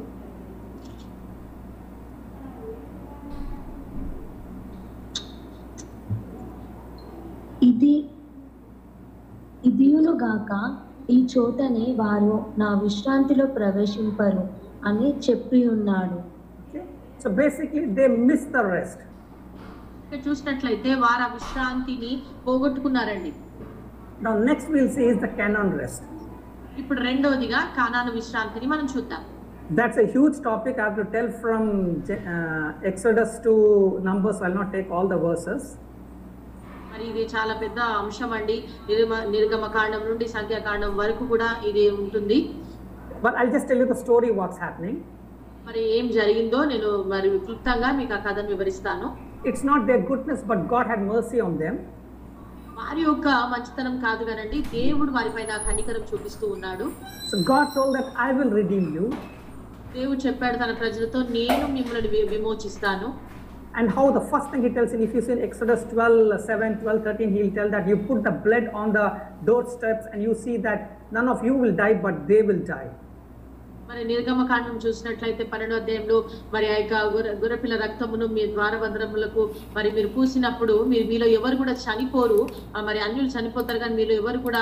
[SPEAKER 4] ఇదియునుగాక ఈ చోటనే వారు నా విశ్రాంతిలో ప్రవేశింపరు అని చెప్పి ఉన్నాడు.
[SPEAKER 2] So basically they missed the rest.
[SPEAKER 3] ఇక్కడ చూసినట్లయితే వారు ఆ విశ్రాంతిని పోగొట్టుకున్నారండి.
[SPEAKER 2] Now next we'll see is the Canaan rest.
[SPEAKER 3] ఇప్పుడు రెండోదిగా కానాను విశ్రాంతిని మనం చూద్దాం.
[SPEAKER 2] That's a huge topic. I have to tell from Exodus to Numbers. I'll not take all the verses.
[SPEAKER 3] మరి ఇది చాలా పెద్ద అంశం అండి. నిర్గమకాండం నుండి సంఖ్యాకాండం వరకు కూడా ఇది ఉంటుంది.
[SPEAKER 2] But I'll just tell you the story what's happening.
[SPEAKER 3] మరి ఏం జరిగిందో నేను మరి క్లుప్తంగా మీకు ఆ కథను వివరిస్తాను.
[SPEAKER 2] It's not their goodness, but God had mercy on them.
[SPEAKER 3] వారి యొక్క మంచితనం కాదు కానండి, దేవుడు వారిపైన కనికరం చూపిస్తూ ఉన్నాడు.
[SPEAKER 2] So God told them, I will redeem you.
[SPEAKER 3] దేవుడు చెప్పాడు తన ప్రజలతో, నేను మిమ్మల్ని విమోచిస్తాను.
[SPEAKER 2] And how the first thing he tells in, if you see in Exodus 12:7, 12:13, he'll tell that you put the blood on the doorsteps and you see that none of you will die, but they will die.
[SPEAKER 3] మరి నిర్గమకాండం చూసినట్లయితే 12వ అధ్యాయంలో మరి ఆ యొక్క గొర్రెపిల్ల రక్తమును మీ ద్వారబంధరములకు మరి మీరు పూసినప్పుడు మీలో ఎవరు కూడా చనిపోరు, మరి అన్యులు చనిపోతారు కానీ మీలో ఎవరు కూడా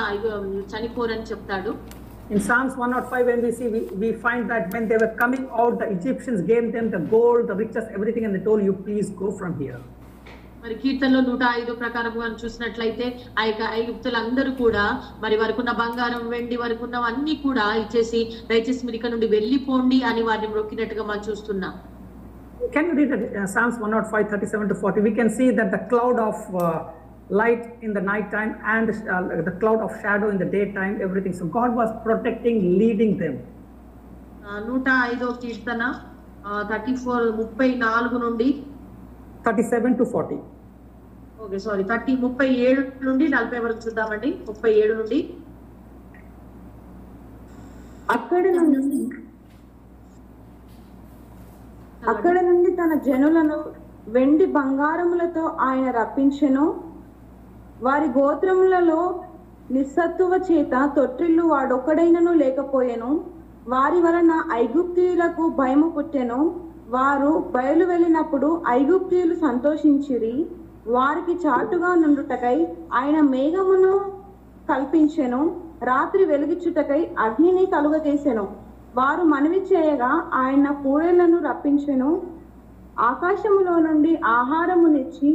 [SPEAKER 3] చనిపోరు అని చెప్తాడు.
[SPEAKER 2] In Psalms 105, when we find that when they were coming out, the Egyptians gave them the gold, the riches, everything, and they told you, please go from here.
[SPEAKER 3] మరి కీర్తనలో 105 ప్రకారం మనం చూసినట్లయితే ఆ యొక్క ఐగుప్తులందరూ కూడా మరి వారికున్న బంగారం, వెండి, వారికున్న అన్ని కూడా ఇచ్చేసి దయచేసి మీరు ఇక్కడ నుండి వెళ్ళిపోండి అని వారిని మొక్కినట్టుగా మనం చూస్తున్నాం.
[SPEAKER 2] Can you read Psalms 105, 37 to 40? We can see that the cloud of light in the night time and the cloud of shadow in the daytime, everything. So God was protecting, leading them.
[SPEAKER 3] 105వ కీర్తన 34 నుండి
[SPEAKER 2] 37 to 40.
[SPEAKER 3] Okay, sorry, 37 నుండి 40 వరకు చూద్దామండి. 37 నుండి
[SPEAKER 1] అక్కడ నుండి తన జనులను వెండి బంగారములతో ఆయన రప్పించెను. వారి గోత్రములలో నిస్సత్తువ చేత తొట్టిల్లు వాడొక్కడైనను లేకపోయెను. వారి వలన ఐగుప్తీయులకు భయము పుట్టెను. వారు బయలు వెళ్ళినప్పుడు ఐగుప్తీయులు సంతోషించిరి. వారికి చాటుగా నుండుటకై ఆయన మేఘమును కల్పించెను. రాత్రి వెలుగిచ్చుటకై అగ్నిని కలుగజేసెను. వారు మనవి చేయగా ఆయన పూరేళ్లను రప్పించెను. ఆకాశములో నుండి ఆహారమునిచ్చి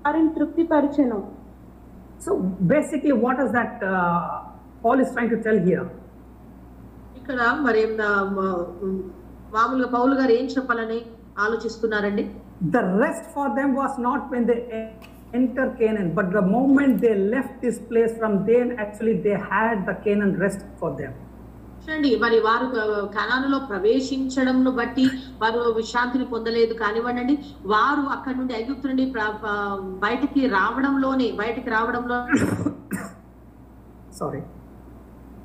[SPEAKER 1] వారిని తృప్తిపరిచెను.
[SPEAKER 2] So basically what is that Paul is trying to tell here?
[SPEAKER 3] ఇక్కడ మరి మామూలుగా పౌలు గారు ఏం చెప్పాలని ఆలోచిస్తున్నారండి?
[SPEAKER 2] The rest for them was not when they enter Canaan, but the moment they left this place, from then actually they had the Canaan rest for them.
[SPEAKER 3] చూడండి, మరి వారు కనానులో ప్రవేశించడంను బట్టి వారు విశ్రాంతిని పొందలేదు కానివ్వండి, వారు అక్కడ నుండి ఐగుప్తు నుండి బయటికి రావడంలో
[SPEAKER 2] సారీ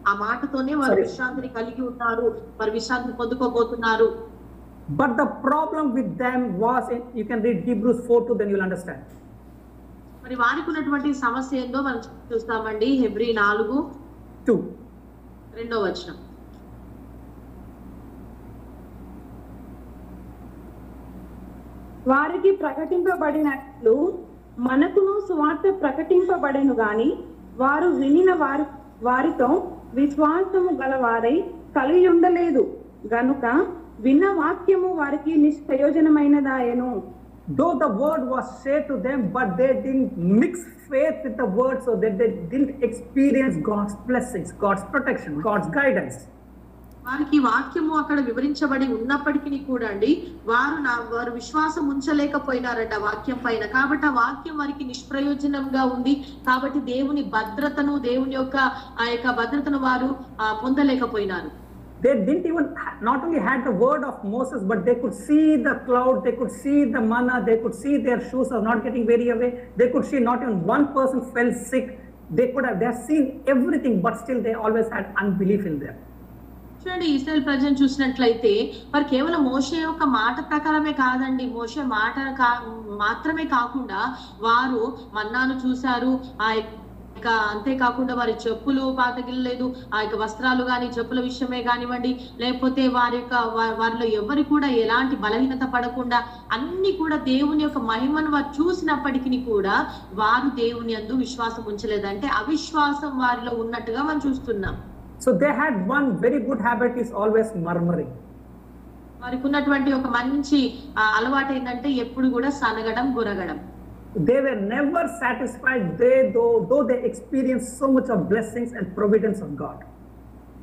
[SPEAKER 3] ఆ మాటతోనే వారు విశ్రాంతిని కలిగి ఉన్నారు, వారు విశ్రాంతిని పొందుకోబోతున్నారు.
[SPEAKER 2] But the problem with them was, you can read Hebrews 4:2, then you'll understand.
[SPEAKER 3] మరి వారికి ఉన్నటువంటి సమస్య ఏందో మనం చూస్తామండి. హెబ్రీ 4:2 రెండో వచనం.
[SPEAKER 1] వారికి ప్రకటింపబడినట్లు మనకును సువార్త ప్రకటింపబడెను గాని వారు వినిన వారితో విశ్వాసము గలవారై కలిగి ఉండలేదు గనుక విన్న వాక్యము వారికి నిష్ప్రయోజనమైనదాయను.
[SPEAKER 2] Though the word was shared to them, but they didn't mix faith with the word, so that they didn't experience God's blessings, God's protection, God's guidance.
[SPEAKER 5] వారికి వాక్యము అక్కడ వివరించబడి ఉన్నప్పటికీ కూడా అండి వారు విశ్వాసం ఉంచలేకపోయినారట వాక్యం పైన. కాబట్టి ఆ వాక్యం వారికి నిష్ప్రయోజనంగా ఉంది. కాబట్టి దేవుని భద్రతను, దేవుని యొక్క ఆ యొక్క భద్రతను వారు పొందలేకపోయినారు.
[SPEAKER 2] They didn't even, not only had the word of Moses, but they could see the cloud, they could see the manna, they could see their shoes are not getting weary away. They could see not even one person fell sick. They have seen everything, but still they always had unbelief in them.
[SPEAKER 5] చూడండి, ఇశ్రాయేల్ ప్రజలను చూసినట్లయితే వారు కేవలం మోషే యొక్క మాట ప్రకారమే కాదండి, మోషే మాట మాత్రమే కాకుండా వారు మన్నాను చూశారు. అంతేకాకుండా వారి చెప్పులు పాతగిల్లలేదు. ఆ యొక్క వస్త్రాలు గాని చెప్పుల విషయమే కానివ్వండి, లేకపోతే వారిలో ఎవరు కూడా ఎలాంటి బలహీనత పడకుండా అన్ని కూడా దేవుని యొక్క మహిమను వారు చూసినప్పటికీ కూడా వారు దేవుని యందు విశ్వాసం ఉంచలేదంటే అవిశ్వాసం వారిలో ఉన్నట్టుగా మనం చూస్తున్నాం.
[SPEAKER 2] So they had one very good habit, is always murmuring.
[SPEAKER 5] వారికి ఉన్నటువంటి ఒక మంచి అలవాటు ఏంటంటే ఎప్పుడు కూడా సనగడం, గురగడం.
[SPEAKER 2] They were never satisfied, though they experienced so much of blessings and providence of God.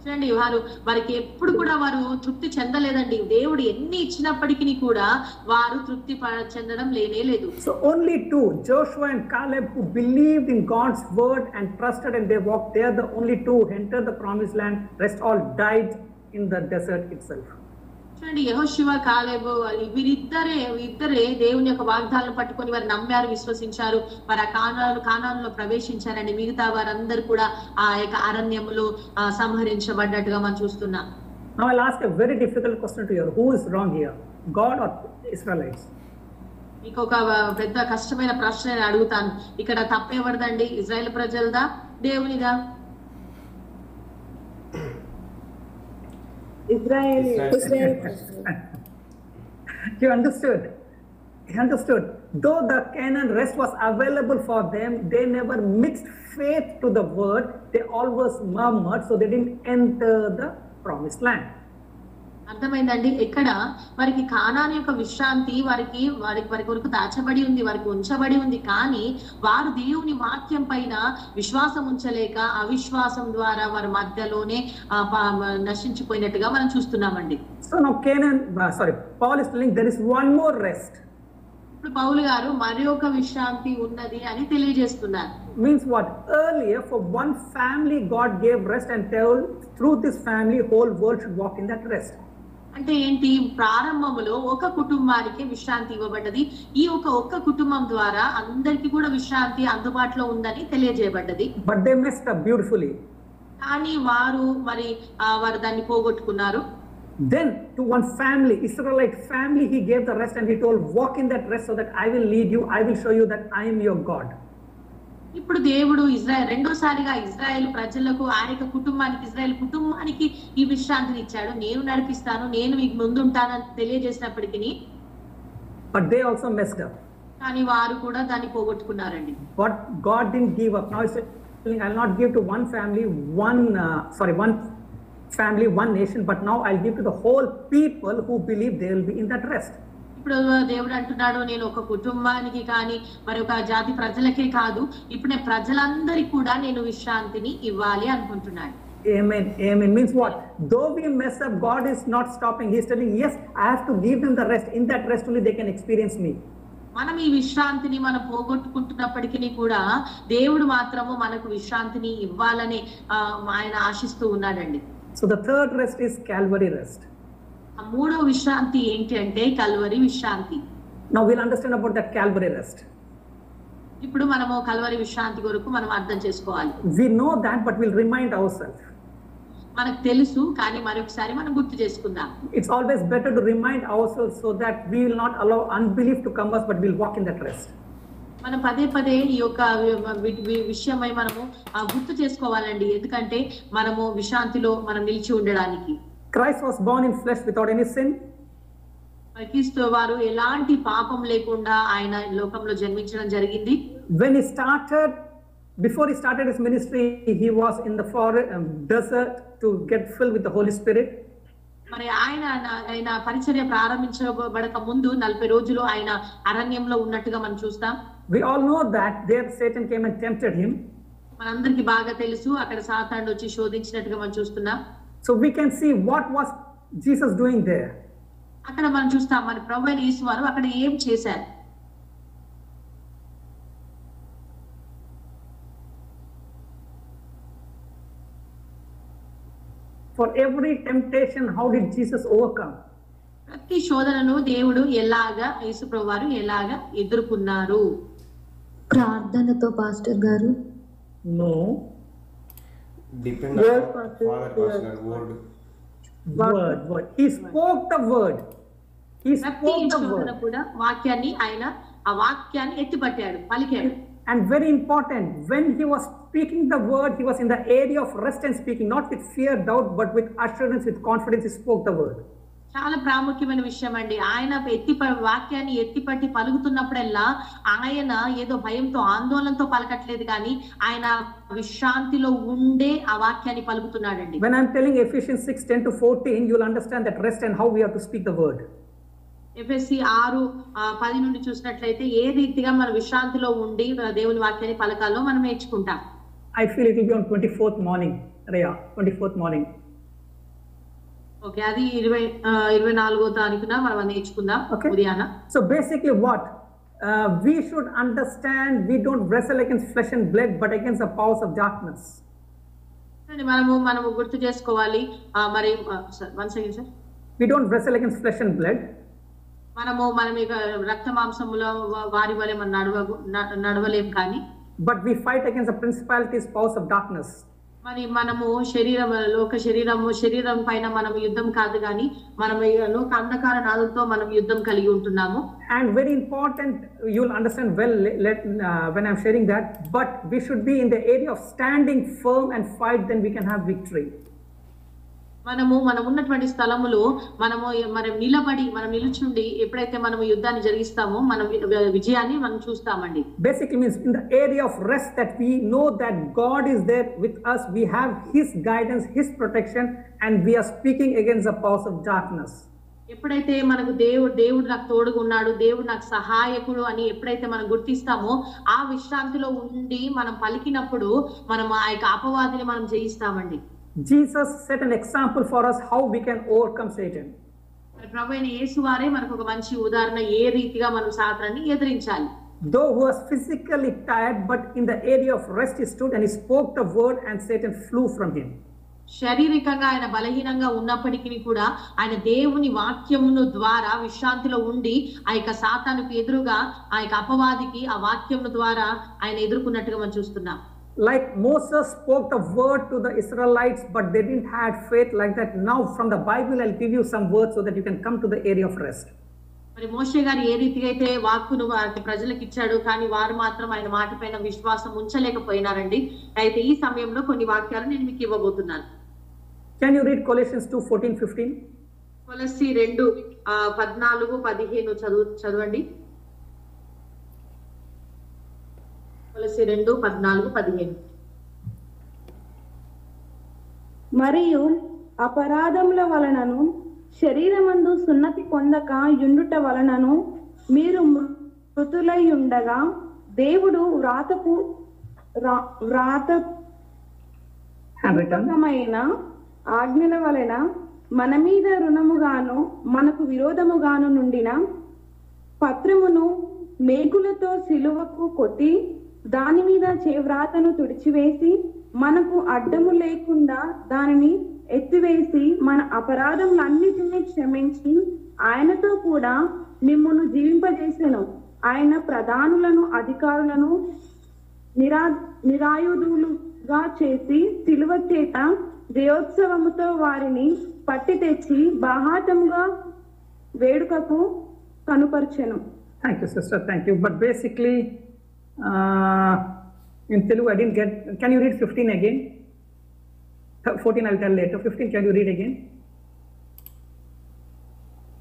[SPEAKER 5] చూడండి, వారికి ఎప్పుడు కూడా వారు తృప్తి చెందలేదండి. దేవుడు ఎన్ని ఇచ్చినప్పటికీ కూడా వారు తృప్తి చెందడం లేదు.
[SPEAKER 2] So only two, Joshua and Caleb, who believed in God's word and trusted, and they walked there, the only two who entered the promised land. Rest all died in the desert itself.
[SPEAKER 5] చూడండి, యెహోషువ, కాలేబు ఇద్దరే దేవుని యొక్క వాగ్దానాలను పట్టుకొని వారు నమ్మారు, విశ్వసించారు. వారు ఆ కానానులో ప్రవేశించారండి. మిగతా వారందరూ కూడా ఆ యొక్క అరణ్యములో సంహరించబడ్డట్టుగా మనం చూస్తున్నాం.
[SPEAKER 2] Now I'll ask a very difficult question to you. Who is wrong here, God or Israelites?
[SPEAKER 5] మీకు ఒక పెద్ద కష్టమైన ప్రశ్న నేను అడుగుతాను. ఇక్కడ తప్పేవడదండి? Israel ప్రజలదా, దేవునిదా?
[SPEAKER 1] Israel.
[SPEAKER 2] You understood? Though the Canaan rest was available for them, they never mixed faith to the word. They always murmured, so they didn't enter the promised land.
[SPEAKER 5] అర్థమైందండి? ఇక్కడ వారికి కానాను యొక్క విశ్రాంతి వారి కొరకు దాచబడి ఉంది, వారికి ఉంచబడి ఉంది. కానీ వారు దేవుని వాక్యం పైన విశ్వాసం ఉంచలేక అవిశ్వాసం ద్వారా వారి మధ్యలోనే నశించిపోయినట్టుగా మనం చూస్తున్నామండి.
[SPEAKER 2] So now Paul is telling there is one more rest.
[SPEAKER 5] ఇప్పుడు పౌలు గారు మరి ఒక విశ్రాంతి ఉన్నది అని తెలియజేస్తున్నారు.
[SPEAKER 2] Means what? Earlier for one family God gave rest and told through this family whole world should walk in that rest.
[SPEAKER 5] అంటే ఏంటి? ప్రారంభంలో ఒక కుటుంబానికి విశ్రాంతి ఇవ్వబడ్డది. ఈ ఒక్క కుటుంబం ద్వారా అందరికీ కూడా విశ్రాంతి అందుబాటులో ఉందని తెలియజేయబడ్డది.
[SPEAKER 2] But they messed up beautifully.
[SPEAKER 5] కానీ వారు దాన్ని పోగొట్టుకున్నారు.
[SPEAKER 2] Then to one family, Israelite family, he gave the rest and he told, walk in that rest so that I will lead you, I will show you that I am your God.
[SPEAKER 5] ఇప్పుడు దేవుడు రెండోసారిగా Israel ప్రజలకు, ఆయన కుటుంబానికి, Israel కుటుంబానికి ఈ విశ్రాంతిని ఇచ్చాడు. నేను నడిపిస్తాను, నేను మీకు ముందుంటానని తెలియజేసినప్పటికీ
[SPEAKER 2] But they also messed up.
[SPEAKER 5] కానీ వారు కూడా దాన్ని పోగొట్టుకున్నారండి.
[SPEAKER 2] But God didn't give up. Now he's saying, I'll not give to one family, one nation, but now I'll give to the whole people who believe they will be in that rest.
[SPEAKER 5] ఇప్పుడు దేవుడు అంటున్నాడు, నేను ఒక కుటుంబానికి కానీ మరి ఒక జాతి ప్రజలకే కాదు, ఇప్పుడు నేను ప్రజలందరికీ కూడా నేను విశ్రాంతిని ఇవ్వాలి అనుకుంటున్నాను.
[SPEAKER 2] Amen. Means what? Though we mess up, God is not stopping. He's telling, yes, I have to give them the rest. In that rest only they can experience me.
[SPEAKER 5] మనం ఈ విశ్రాంతిని మనం పోగొట్టుకుంటున్నప్పటికీ కూడా దేవుడు మాత్రము మనకు విశ్రాంతిని ఇవ్వాలని ఆయన ఆశిస్తూ ఉన్నాడండి.
[SPEAKER 2] So the third rest is Calvary rest.
[SPEAKER 5] మూడో విశ్రాంతి ఏంటి అంటే కల్వరి విశ్రాంతి.
[SPEAKER 2] Now we'll understand about that Calvary rest.
[SPEAKER 5] ఇప్పుడు మనము కల్వరి విశ్రాంతి కొరకు మనం అర్థం చేసుకోవాలి.
[SPEAKER 2] We know that, but we'll remind ourselves.
[SPEAKER 5] మనకు తెలుసు, కానీ మరొకసారి మనం గుర్తు చేసుకుందాం.
[SPEAKER 2] It's always better to remind ourselves so that we will not allow unbelief to come us, but we'll walk in that rest.
[SPEAKER 5] మనం పదే ఈ యొక్క విషయమై మనము గుర్తు చేసుకోవాలండి. ఎందుకంటే మనము విశ్రాంతిలో మనం నిలిచి ఉండడానికి.
[SPEAKER 2] Christ was born in flesh without any sin.
[SPEAKER 5] క్రీస్తు వారు ఎలాంటి పాపం లేకుండా ఆయన లోకంలో జన్మించడం జరిగింది.
[SPEAKER 2] Before he started his ministry, he was in the desert to get filled with the Holy Spirit.
[SPEAKER 5] మరి ఆయన పరిచర్య ప్రారంభించబడక ముందు 40 రోజులు ఆయన అరణ్యంలో ఉన్నట్టుగా మనం చూస్తాం.
[SPEAKER 2] We all know that there Satan came and tempted him.
[SPEAKER 5] మనందరికి బాగా తెలుసు అక్కడ సాతానుడు వచ్చి శోధించినట్టుగా మనం చూస్తున్నాం.
[SPEAKER 2] So we can see what was Jesus doing there.
[SPEAKER 5] అక్కడ మనం చూస్తాం మరి ప్రభువైన యేసు వారు అక్కడ ఏం చేశారు.
[SPEAKER 2] For every temptation, how did Jesus overcome?
[SPEAKER 5] ప్రతి శోధనను దేవుడు ఎలాగా యేసు ప్రభువారు ఎలాగా ఎదుర్కొన్నారు?
[SPEAKER 4] ప్రార్థనతో పాస్టర్ గారు.
[SPEAKER 2] No.
[SPEAKER 6] Depend
[SPEAKER 1] Word,
[SPEAKER 6] on
[SPEAKER 1] pastor,
[SPEAKER 6] Father Pastor word.
[SPEAKER 2] Word. He spoke the word. He
[SPEAKER 5] ప్రతి
[SPEAKER 2] spoke the
[SPEAKER 5] శోధన
[SPEAKER 2] word.
[SPEAKER 5] కూడా వాక్యాన్ని ఆయన ఆ వాక్యాన్ని ఎత్తిపట్టాడు, పలికాడు.
[SPEAKER 2] And very important, when he was speaking the word, he was in the area of rest and speaking, not with fear, doubt, but with assurance, with confidence, he spoke the word.
[SPEAKER 5] చాలా ప్రాముఖ్యమైన విషయం అండి. ఆయన వాక్యాన్ని ఎత్తిపట్టి పలుకుతున్నప్పుడల్లా ఆయన ఏదో భయంతో ఆందోళనతో పలకట్లేదు, కానీ ఆయన విశ్రాంతిలో ఉండే ఆ వాక్యాన్ని పలుకుతున్నాడండి.
[SPEAKER 2] When I'm telling Ephesians 6:10-14, you'll understand that rest and how we have to speak the word.
[SPEAKER 5] ఎఫెసీ 6:10 నుండి చూసినట్లయితే ఏ రీతిగా మన విశ్రాంతిలో ఉండి దేవుని వాక్యాన్ని పలకాలో మనం నేర్చుకుంటాం.
[SPEAKER 2] I feel it will be on 24th morning, Raya, 24th morning.
[SPEAKER 5] Okay, అది 24వ తారీఖున మనం నేర్చుకుందాం ఉదయాన.
[SPEAKER 2] So basically what? We should understand we don't wrestle against flesh and blood, but against the powers of darkness.
[SPEAKER 5] మనము గుర్తు చేసుకోవాలి. మరి one second sir.
[SPEAKER 2] We don't wrestle against flesh and blood.
[SPEAKER 5] మనం ఇక రక్త మాంసముల వారి వలె మనం నడవలేం, కానీ
[SPEAKER 2] but we fight against the principalities, powers of darkness.
[SPEAKER 5] మరి మనము శరీరం పైన మనం యుద్ధం కాదు, కానీ మనం లోక అంధకార నాదులతో మనం యుద్ధం కలిగి ఉంటున్నాము.
[SPEAKER 2] And very important, you'll understand well when I'm sharing that, but we should be in the area of standing firm and fight, then we can have victory.
[SPEAKER 5] మనం ఉన్నటువంటి స్థలములో మనం నిలుచుండి ఎప్పుడైతే మనం యుద్ధాన్ని జరిగిస్తామో మనం విజయాన్ని మనం చూస్తామండి.
[SPEAKER 2] Basically means in the area of rest, that we know that God is there with us, we have his guidance, his protection, and we are speaking against the powers of darkness.
[SPEAKER 5] ఎప్పుడైతే మనకు దేవుడు నాకు తోడుగా ఉన్నాడు, దేవుడు నాకు సహాయకుడు అని ఎప్పుడైతే మనం గుర్తిస్తామో ఆ విశ్రాంతిలో ఉండి మనం పలికినప్పుడు మనం ఆ యొక్క అపవాదిని మనం జయిస్తామండి.
[SPEAKER 2] Jesus set an example for us how we can overcome Satan.
[SPEAKER 5] ప్రభువైన యేసు వారే మనకు ఒక మంచి ఉదాహరణ, ఏ రీతిగా మనం సాతాన్ని ఎదిరించాలి.
[SPEAKER 2] Though he was physically tired, but in the area of rest he stood and he spoke the word and Satan flew from him.
[SPEAKER 5] శారీరకంగా ఆయన బలహీనంగా ఉన్నప్పటికీ కూడా ఆయన దేవుని వాక్యమును ద్వారా విశ్రాంతిలో ఉండి ఆ యొక్క సాతానుకు ఎదురుగా ఆ యొక్క అపవాదికి ఆ వాక్యమును ద్వారా ఆయన ఎదుర్కొన్నట్టుగా మనం చూస్తున్నాం.
[SPEAKER 2] Like Moses spoke the word to the Israelites, but they didn't have faith like that. Now from the Bible, I'll give you some words so that you can come to the area of rest.
[SPEAKER 5] మరి మోషే గారు ఏ రీతిగా అయితే వాక్కును వారికి ప్రజలకు ఇచ్చాడు, కానీ వారు మాత్రం ఆయన మాట పైన విశ్వాసం ఉంచలేకపోయినారండి. అయితే ఈ సమయంలో కొన్ని వాక్యాలు నేను మీకు ఇవ్వబోతున్నాను.
[SPEAKER 2] Can you read Colossians 2:14-15?
[SPEAKER 5] కొలస్సీ 2:14-15 చదవండి. కొలస్సీ 2:14-15.
[SPEAKER 1] మరియు అపరాధముల వలనను శరీరమందు సున్నతి పొందక యుండుట వలనను మీరు మృతులై ఉండగా దేవుడు వ్రాతపూర్వకమైన ఆజ్ఞల వలన మన మీద రుణముగాను మనకు విరోధముగాను నుండిన పత్రమును మేకులతో సిలువకు కొట్టి దాని మీద వ్రాతను తుడిచివేసి మనకు అడ్డము లేకుండా దానిని ఎత్తివేసి మన అపరాధములన్నిటినీ క్షమించి ఆయనతో కూడా మిమ్మును జీవింపజేసెను. ఆయన ప్రధానులను అధికారులను నిరాయుధులుగా చేసి సిలువ చేత జయోత్సవముతో వారిని పట్టి తెచ్చి బాహాటముగా వేడుకకు కనుపర్చెను.
[SPEAKER 2] Thank you, sister. Thank you. But basically, in Telugu, I didn't get. Can you read 15 again? 14 I'll tell later. 15, can you read again?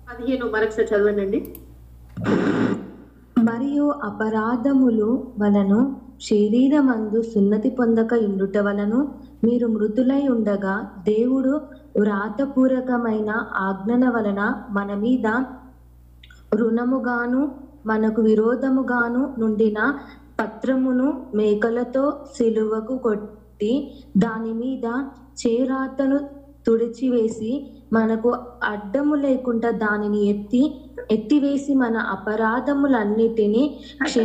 [SPEAKER 5] 15 మరొకసారి చదవండి.
[SPEAKER 4] మరియు అపరాధములు వలను శరీరమందు సున్నతి పొందక ఇండుట వలను మీరు మృతులై ఉండగా దేవుడు వ్రాతపూర్వకమైన ఆజ్ఞల వలన మన మీద రుణముగాను మనకు విరోధముగాను నుండిన పత్రమును మేకలతో సిలువకు కొట్టి దాని మీద చేరాతను తుడిచివేసి మనకు అడ్డము లేకుండా దానిని ఎత్తివేసి మన అపరాధములన్నిటినీ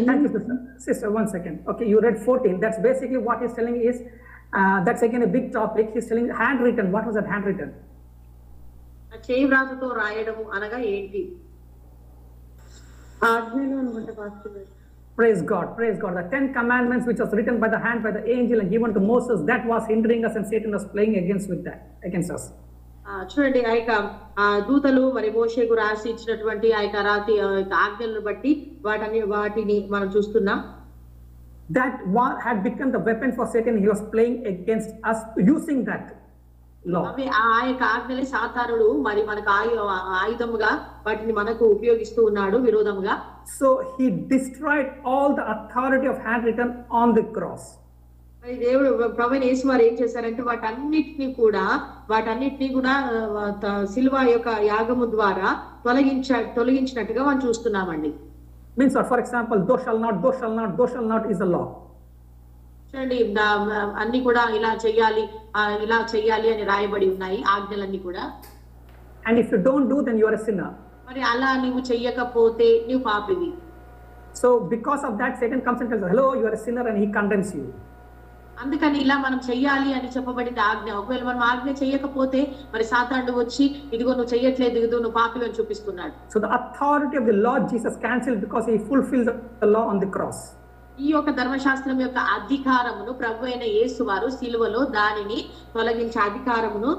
[SPEAKER 2] Thank you, sister. Sister, 1 second. Okay, you read 14. That's basically what he's telling is, that's again a big topic. He's telling handwritten. What was that handwritten?
[SPEAKER 5] చేయి వ్రాతతో రాయడము అనగా ఏంటి?
[SPEAKER 1] ఆజ్ఞలు అనుకుంటే పాస్టర్ గారు.
[SPEAKER 2] Praise God, praise God. The 10 commandments which was written by the hand by the angel and given to Moses, that was hindering us and Satan was playing against us.
[SPEAKER 5] చూడండి ఆ యొక్క దూతలు మరి మోషేకు రాసి ఇచ్చినటువంటి ఆ యొక్క రాతి ఆజ్ఞలను బట్టి వాటిని మనం చూస్తున్నాం.
[SPEAKER 2] That had become the weapon for Satan. He was playing against us using that law.
[SPEAKER 5] అవి ఆ యొక్క ఆజ్ఞలే సాతానుడు మరి మనకు ఆయుధముగా వాటిని మనకు ఉపయోగిస్తూ ఉన్నాడు విరోధముగా.
[SPEAKER 2] So he destroyed all the authority of handwritten on the cross.
[SPEAKER 5] మరి దేవుడు ప్రభువైన యేసు వారు ఏం చేశారంటే వాటన్నిటిని కూడా సిలువ యొక్క యాగము ద్వారా తొలగించినట్టుగా మనం చూస్తున్నామండి.
[SPEAKER 2] Means what? For example, thou shall not is a law.
[SPEAKER 5] చూడండి అన్ని కూడా ఇలా చెయ్యాలి అని రాయబడి ఉన్నాయి ఆజ్ఞలన్నీ కూడా.
[SPEAKER 2] And if you don't do, then you are a sinner.
[SPEAKER 5] మరి అలా నువ్వు చెయ్యకపోతే నువ్వు పాపివి.
[SPEAKER 2] So because of that, Satan comes and tells, hello, you are a sinner, and he condemns you.
[SPEAKER 5] అందుకని ఇలా మనం చెయ్యాలి అని చెప్పబడింది ఆజ్ఞ. ఒకవేళ మనం ఆజ్ఞ చెయ్యకపోతే మరి సాతానుడు వచ్చి ఇదిగో నువ్వు చెయ్యట్లేదు, ఇదిగో నువ్వు పాపివి అని చూపిస్తున్నాడు.
[SPEAKER 2] So the authority of the Lord Jesus cancelled because he fulfilled the law on the cross.
[SPEAKER 5] ఈ యొక్క ధర్మశాస్త్రం యొక్క అధికారమును ప్రభు అయిన యేసు వారు సిలువలో దానిని తొలగించే అధికారమును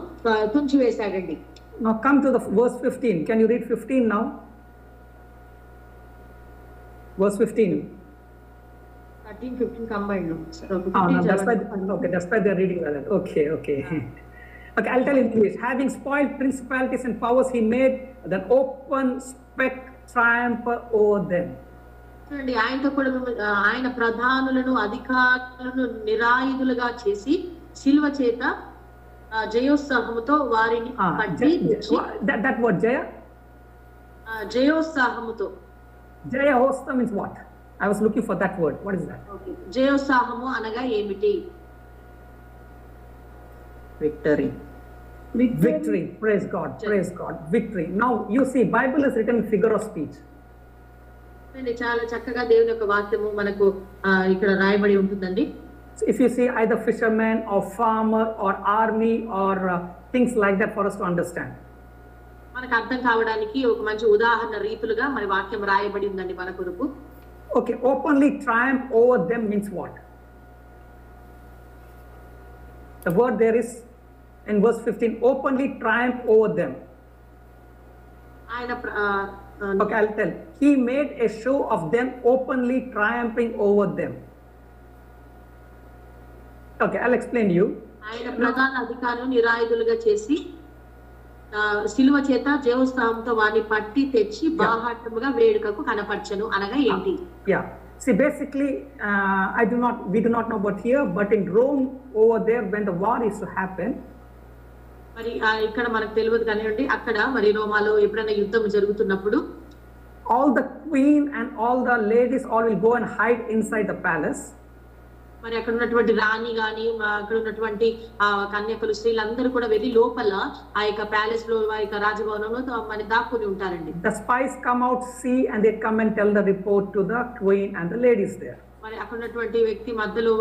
[SPEAKER 5] తుంచివేశాడండి.
[SPEAKER 2] Now come to the verse 15. Can you read 15 now? Verse 15.
[SPEAKER 5] 13, 15 combined.
[SPEAKER 2] No, that's why they're reading like that. Okay. Okay, I'll tell in English. Having spoiled principalities and powers, he made the open triumph over them.
[SPEAKER 5] చూడండి ఆయనతో కూడా ఆయన ప్రధానులను అధికారులను నిరాయుధులుగా చేసి సిలువ చేత జయోత్సాహముతో వారిని పట్టి
[SPEAKER 2] that word jaya
[SPEAKER 5] జయోత్సాహముతో
[SPEAKER 2] Jayahostam means what? I was looking for that word. What is that?
[SPEAKER 5] Okay. జయోత్సాహము అనగా ఏమిటి?
[SPEAKER 2] Victory. Praise God. Praise God. Victory. Now you see, Bible is written in figure of speech.
[SPEAKER 5] చాలా చక్కగా దేవుని యొక్క వాక్యము మనకు ఇక్కడ రాయబడి ఉంటుందండి.
[SPEAKER 2] So if you see either fisherman or farmer or army or things like that for us to understand.
[SPEAKER 5] మనకు అర్థం కావడానికి ఒక మంచి ఉదాహరణ రీతులుగా మన వాక్యం రాయబడి ఉందండి మన కొరకు.
[SPEAKER 2] Okay, openly triumph over them means what? The word there is in verse 15, openly triumph over them. Okay, I'll tell. He made a show of them openly triumphing over them. Okay, I'll explain to you.
[SPEAKER 5] ఆయన ప్రధాన అధికారులను నిరాయుధులుగా చేసి సిలువ చేత జయోత్సాహంతో వారిని పట్టి తెచ్చి బాహాటముగా వేడుకకు కనపర్చను అనగా ఏంటి?
[SPEAKER 2] Yeah. See, basically, we do not know about here, but in Rome over there, when the war is to happen,
[SPEAKER 5] మరి ఇక్కడ మనకు తెలియదు కానివ్వండి, అక్కడ మరి రోమాలో ఎప్పుడైనా యుద్ధం జరుగుతున్నప్పుడు
[SPEAKER 2] all the queen and all the ladies all will go and hide inside the palace.
[SPEAKER 5] మరి అక్కడ ఉన్నటువంటి రాణి గాని అక్కడ ఉన్నటువంటి కన్యకలు స్త్రీలందరూ కూడా వెళ్ళి లోపల ఆ యొక్క ప్యాలెస్ లో ఆ యొక్క రాజభవనంలో మరి దాక్కుని ఉంటారండి.
[SPEAKER 2] The spies come out, see, and they come and tell the report to the queen and the ladies there.
[SPEAKER 5] మరి అక్కడ ఉన్నటువంటి వ్యక్తి మధ్యలో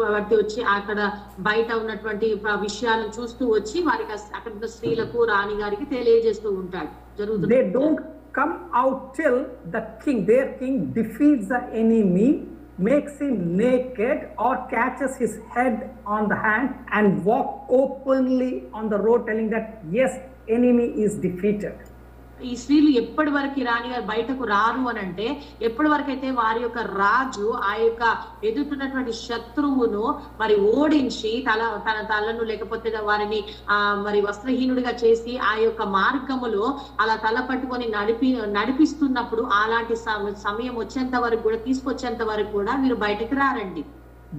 [SPEAKER 5] వచ్చి అక్కడ బయట ఉన్నటువంటి విషయాలను చూస్తూ వచ్చి వారికి అక్కడ ఉన్న స్త్రీలకు రాణి గారికి తెలియజేస్తూ ఉంటాడు జరుగుతుంది.
[SPEAKER 2] They don't come out till the king, their king, defeats the enemy, makes him naked or catches his head on the hand and walk openly on the road telling that yes, enemy is defeated.
[SPEAKER 5] ఈ స్త్రీలు ఎప్పటి వరకు రాణి గారు బయటకు రారు అని అంటే ఎప్పటి వరకు అయితే వారి యొక్క రాజు ఆ యొక్క ఎదుర్కొన్నటువంటి శత్రువును మరి ఓడించి తన తలను లేకపోతే వారిని మరి వస్త్రహీనుడిగా చేసి ఆ యొక్క మార్గములో అలా తల పట్టుకొని నడిపిస్తున్నప్పుడు అలాంటి సమయం వచ్చేంత వరకు కూడా తీసుకొచ్చేంత వరకు కూడా మీరు బయటకు రారండి.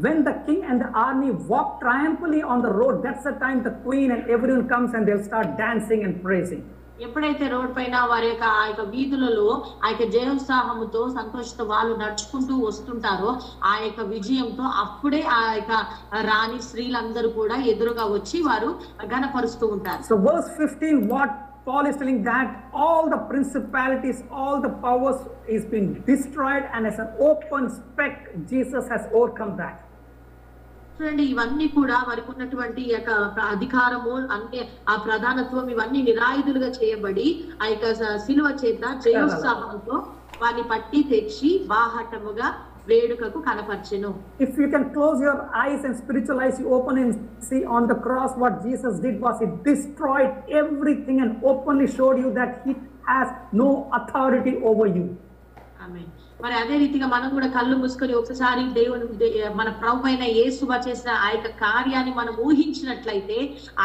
[SPEAKER 2] when the king and the army walk triumphantly on the road, that's the time the queen and everyone comes and they'll start dancing and praising.
[SPEAKER 5] ఎప్పుడైతే రోడ్ పైన వారి యొక్క ఆ యొక్క వీధులలో ఆ యొక్క జయోత్సాహముతో సంతోషంతో వాళ్ళు నడుచుకుంటూ వస్తుంటారో ఆ యొక్క విజయంతో అప్పుడే ఆ యొక్క రాణి స్త్రీలందరూ కూడా ఎదురుగా వచ్చి వారు ఘనపరుస్తూ ఉంటారు.
[SPEAKER 2] So verse 15, what Paul is telling, that all the principalities, all the powers is being destroyed, and as an open spec, Jesus has overcome that.
[SPEAKER 5] చూడండి, ఇవన్నీ కూడా వారికి ఉన్నటువంటి యొక్క అధికారము అంటే ఆ ప్రధానత్వం ఇవన్నీ నిరాయుధులుగా చేయబడి ఆ యొక్క శిలువ చేత జయోత్సాహంతో వారిని పట్టి తెచ్చి బాహటముగా వేడుకకు కనపర్చెను.
[SPEAKER 2] If you can close your eyes and spiritual eyes, you open and see on the cross what Jesus did was he destroyed everything and openly showed you that he has no authority over you.
[SPEAKER 5] ఆమేన్. మరి అదే రీతిగా మనం కూడా కళ్ళు మూసుకొని ఒకసారి దేవుని మన ప్రభు అయిన యేసువ చేసిన ఆ యొక్క కార్యాన్ని మనం ఊహించినట్లయితే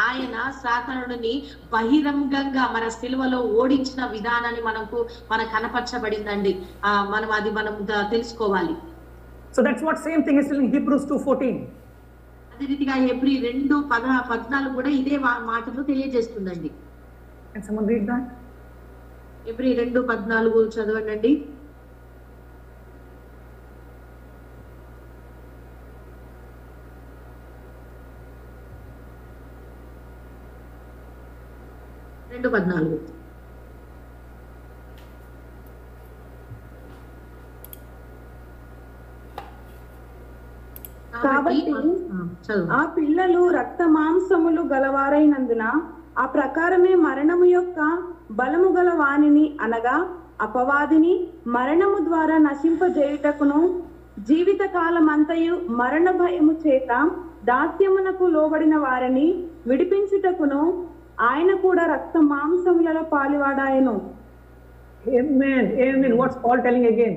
[SPEAKER 5] ఆయన సాతానుడిని బహిరంగంగా మన సిలువలో ఓడించిన విధానాన్ని మనకు కనపరచబడిందండి. మనం తెలుసుకోవాలి.
[SPEAKER 2] So that's what same thing is in Hebrews 2:14.
[SPEAKER 5] అదే రీతిగా హెబ్రీ 2:14 కూడా ఇదే మాటలు తెలియజేస్తుందండి.
[SPEAKER 2] Can someone read that?
[SPEAKER 5] Hebrew 2:14 చదవండి.
[SPEAKER 1] కాబట్టి ఆ పిల్లలు రక్త మాంసములు గలవారైనందున ఆ ప్రకారమే మరణము యొక్క బలము గల వానిని అనగా అపవాదిని మరణము ద్వారా నశింపజేయుటకును జీవిత కాలమంతయు మరణ భయము చేత దాస్యమునకు లోబడిన వారిని విడిపించుటకును ఆయన కూడా రక్త మాంసములలో పాలివాడాయను.
[SPEAKER 2] Amen. Amen. What's Paul telling again?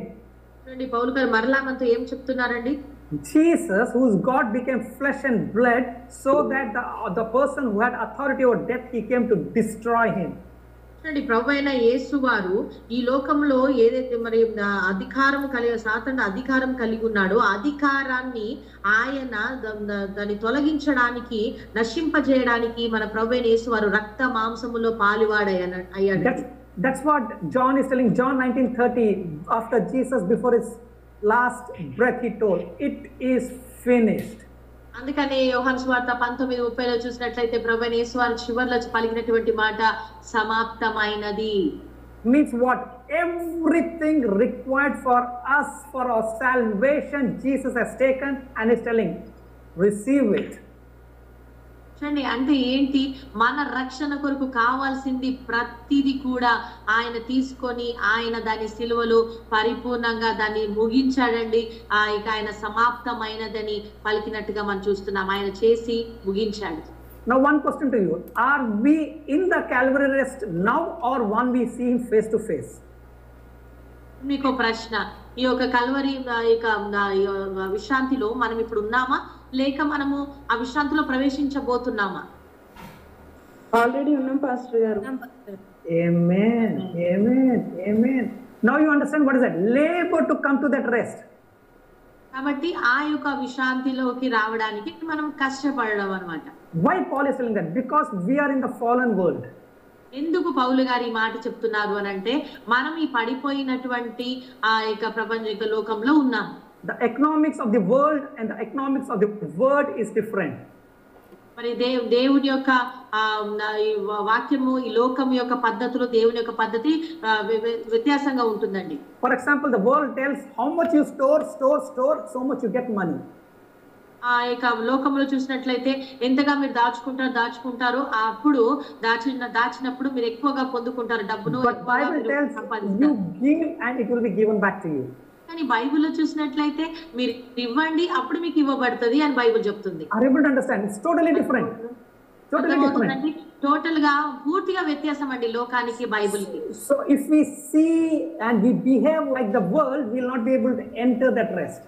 [SPEAKER 5] చూడండి, పౌలు గారు మరలా మనతో ఏం చెప్తున్నారండి?
[SPEAKER 2] Jesus, whose God became flesh and blood, so that the person who had authority over death, he came to destroy him.
[SPEAKER 5] చూడండి, ప్రభు అయిన యేసు వారు ఈ లోకంలో ఏదైతే మరి సాతాను అధికారం కలిగి ఉన్నాడో అధికారాన్ని ఆయన దాన్ని తొలగించడానికి నశింపజేయడానికి మన ప్రభు అయిన యేసు వారు రక్త మాంసములో పాలువాడయ్యాడు.
[SPEAKER 2] That's what John is telling. John 19:30, after Jesus, before his last breath, he told, "It is finished."
[SPEAKER 5] అందుకనే యోహాను సువార్త 19:30లో చూసినట్లయితే ప్రభువైన యేసు వారు చివర్లో పలికినటువంటి మాట సమాప్తమైనది.
[SPEAKER 2] Means what? Everything required for us for our salvation, Jesus has taken and is telling, receive it.
[SPEAKER 5] చూడండి, అంటే ఏంటి? మన రక్షణ కొరకు కావాల్సింది ప్రతిదీ కూడా ఆయన తీసుకొని ఆయన దాని సిలువలో పరిపూర్ణంగా దాన్ని ముగించాడండి. ఇక ఆయన సమాప్తమైనదని పలికినట్టుగా మనం చూస్తున్నాం. ఆయన చేసి ముగించాడు.
[SPEAKER 2] Now one question to you, are we in the Calvary rest now or one we see him face to face?
[SPEAKER 5] మీకు ప్రశ్న, ఈ యొక్క కల్వరి విశ్రాంతిలో మనం ఇప్పుడు ఉన్నామా లేక మనము ఆ విశ్రాంతిలో ప్రవేశించబోతున్నామా?
[SPEAKER 1] ఆల్రెడీ ఉన్నాం పాస్టర్ గారు.
[SPEAKER 2] Amen. Amen. Amen. Now you understand what is that? Labor to come to that rest.
[SPEAKER 5] కాబట్టి ఆ యొక్క విశ్రాంతిలోకి రావడానికి మనం కష్టపడడం అన్నమాట.
[SPEAKER 2] Why Paul is telling that? Because we are in the fallen world.
[SPEAKER 5] ఎందుకు పౌలు గారు ఈ మాట చెప్తున్నారు అని అంటే మనం ఈ పడిపోయినటువంటి ఆ యొక్క ప్రపంచ లోకంలో ఉన్నాం.
[SPEAKER 2] The economics of the world and the economics of the word is different.
[SPEAKER 5] మరి దేవుని యొక్క వాక్యము ఈ లోకం యొక్క పద్ధతులు దేవుని యొక్క పద్ధతి వ్యత్యాసంగా ఉంటుందండి.
[SPEAKER 2] For example, the world tells how much you store, so much you get money.
[SPEAKER 5] ఆ యొక్క లోకంలో చూసినట్లయితే ఎంతగా మీరు దాచుకుంటారో అప్పుడు దాచినప్పుడు మీరు ఎక్కువగా పొందుకుంటారు డబ్బును.
[SPEAKER 2] But Bible tells you give and it will be given back to you.
[SPEAKER 5] కానీ బైబిల్లో చూసినట్లయితే మీరు ఇవ్వండి అప్పుడు మీకు ఇవ్వబడుతుంది అని బైబిల్ చెప్తుంది.
[SPEAKER 2] Are you able to understand? It's totally different. Totally different.
[SPEAKER 5] Total గా పూర్తిగా వ్యత్యాసం అండి లోకానికి బైబిల్కి.
[SPEAKER 2] So if we see and we behave like the world, we will not be able to enter that rest.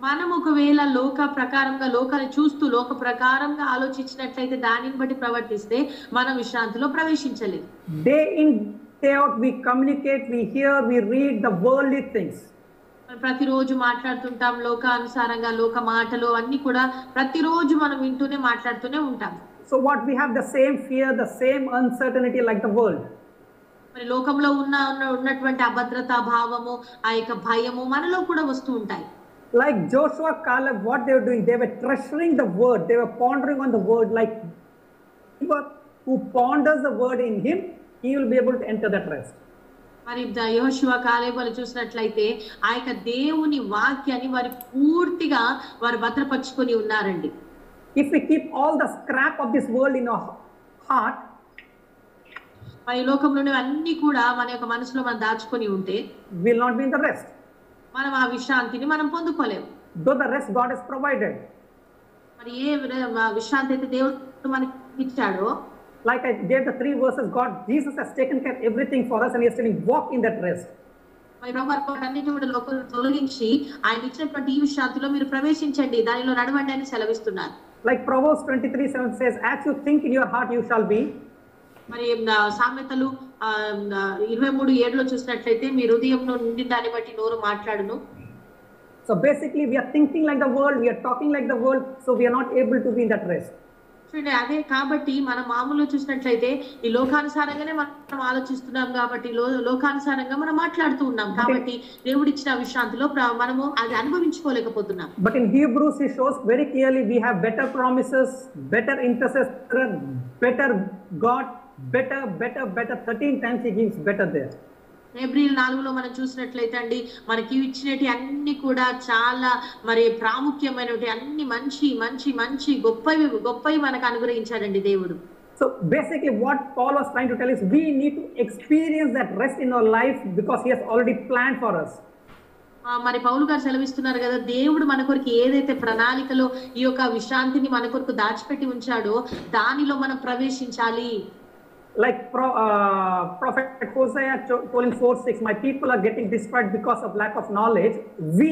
[SPEAKER 5] మనం ఒకవేళ లోకాన్ని చూస్తూ లోక ప్రకారంగా ఆలోచించినట్లయితే దానిని బట్టి ప్రవర్తిస్తే మనం విశ్రాంతిలో ప్రవేశించలేదు.
[SPEAKER 2] Day in, day out, we communicate, we hear, we read the worldly things.
[SPEAKER 5] ప్రతిరోజు మాట్లాడుతుంటాం లోకానుసారంగా, లోక మాటలు అన్ని కూడా ప్రతిరోజు మనం వింటూనే మాట్లాడుతూనే ఉంటాం.
[SPEAKER 2] So what we have the same fear, the same uncertainty like the world.
[SPEAKER 5] మరి లోకంలో ఉన్నటువంటి అభద్రతా భావము, ఆ యొక్క భయము మనలో కూడా వస్తూ ఉంటాయి.
[SPEAKER 2] Like Joshua, Caleb, what they were doing, they were treasuring the word, they were pondering on the word. Like who ponders the word in him, he will be able to enter that rest.
[SPEAKER 5] మరి యెహోషువ కాలేబులు చూసినట్లయితే ఆ యొక్క దేవుని వాక్యాన్ని వారు పూర్తిగా వారు భద్రపరుచుకొని ఉన్నారండి.
[SPEAKER 2] If we keep all the scrap of this world in our heart,
[SPEAKER 5] ఈ లోకంలోనే అన్ని కూడా మన యొక్క మనసులో మనం దాచుకొని ఉంటే
[SPEAKER 2] will not be in the rest.
[SPEAKER 5] మనం ఆ విశ్రాంతిని మనం పొందుకోలేము.
[SPEAKER 2] Though the rest God has provided.
[SPEAKER 5] మరి ఏ విశ్రాంతి అయితే దేవుడు మనకి ఇచ్చాడో,
[SPEAKER 2] like I gave the 3 verses, Jesus has taken care of everything for us and he is telling walk in that rest.
[SPEAKER 5] మరి ప్రభువు అన్నిటిని కూడా లోకం తొలగించి ఆయన ఇచ్చినటువంటి ఈ విశ్రాంతిలో మీరు ప్రవేశించండి, దానిలో నడవండి అని సెలవిస్తున్నారు.
[SPEAKER 2] Like Proverbs 23:7 says, as you think in your heart you shall be.
[SPEAKER 5] మరి సామెతలు 23:7 చూసినట్లయితే మీ హృదయంలో నుండి దాన్ని బట్టి నోరు మాట్లాడును.
[SPEAKER 2] So basically we are thinking like the world, we are talking like the world, so we are not able to be in that rest.
[SPEAKER 5] చూడండి, అదే కాబట్టి మనం మామూలుగా చూసినట్లయితే ఈ లోకానుసారంగానే మనం ఆలోచిస్తున్నాం కాబట్టి లోకానుసారంగా మనం మాట్లాడుతూ ఉన్నాం కాబట్టి దేవుడిచ్చిన విశ్రాంతిలో మనము అది అనుభవించుకోలేకపోతున్నాం.
[SPEAKER 2] But in Hebrews he shows very clearly we have better promises, better intercessor, better God, better 13 times he gives better there.
[SPEAKER 5] April 4లో మనం చూసినట్లయితే అండి మనకి ఇచ్చినటి అన్ని కూడా చాలా మరి ప్రాముఖ్యమైనవి, అన్ని మంచి మంచి మంచి గొప్పవి మనకు అనుగ్రహించాడండి దేవుడు.
[SPEAKER 2] So basically what Paul was trying to tell is we need to experience that rest in our life because he has already planned for us.
[SPEAKER 5] మరి పౌలు గారు సెలవిస్తున్నారు కదా, దేవుడు మన కొరకు ఏదైతే ప్రణాళికలో ఈ యొక్క విశ్రాంతిని మన కొరకు దాచిపెట్టి ఉంచాడో దానిలో మనం ప్రవేశించాలి.
[SPEAKER 2] Like prophet Hosea told in 4:6, my people are getting destroyed because of lack of knowledge. We